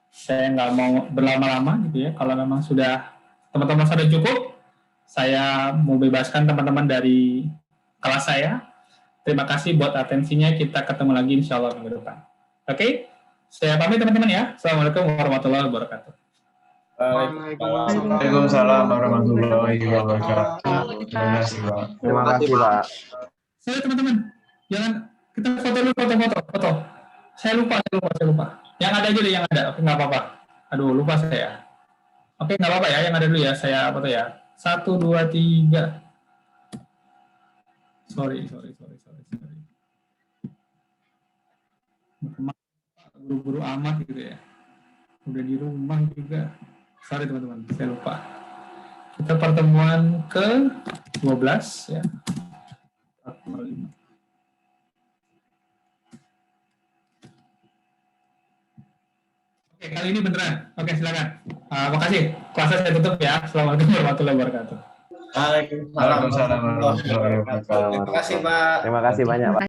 Saya nggak mau berlama-lama gitu ya. Kalau memang sudah teman-teman sudah cukup, saya mau bebaskan teman-teman dari kelas saya. Terima kasih buat atensinya. Kita ketemu lagi insya Allah minggu depan. Oke, saya pamit teman-teman ya. Assalamualaikum warahmatullahi wabarakatuh. Waalaikumsalam warahmatullahi wabarakatuh. Terima kasih Pak. Terima kasih Pak. Saya teman-teman, jangan kita foto dulu, foto. Saya lupa. Yang ada aja deh, yang ada. Oke, nggak apa-apa. Aduh, lupa saya. Oke, nggak apa-apa ya. Yang ada dulu ya. Saya foto ya. 1, 2, 3. Sorry. Buru-buru amat gitu ya. Udah di rumah juga. Sorry teman-teman, saya lupa. Kita pertemuan ke-12 ya. 45. Oke, kali ini beneran. Oke, silakan. Makasih. Kelasnya saya tutup ya. Assalamualaikum warahmatullahi wabarakatuh. Waalaikumsalam warahmatullahi wabarakatuh. Terima kasih Pak. Terima kasih banyak Pak.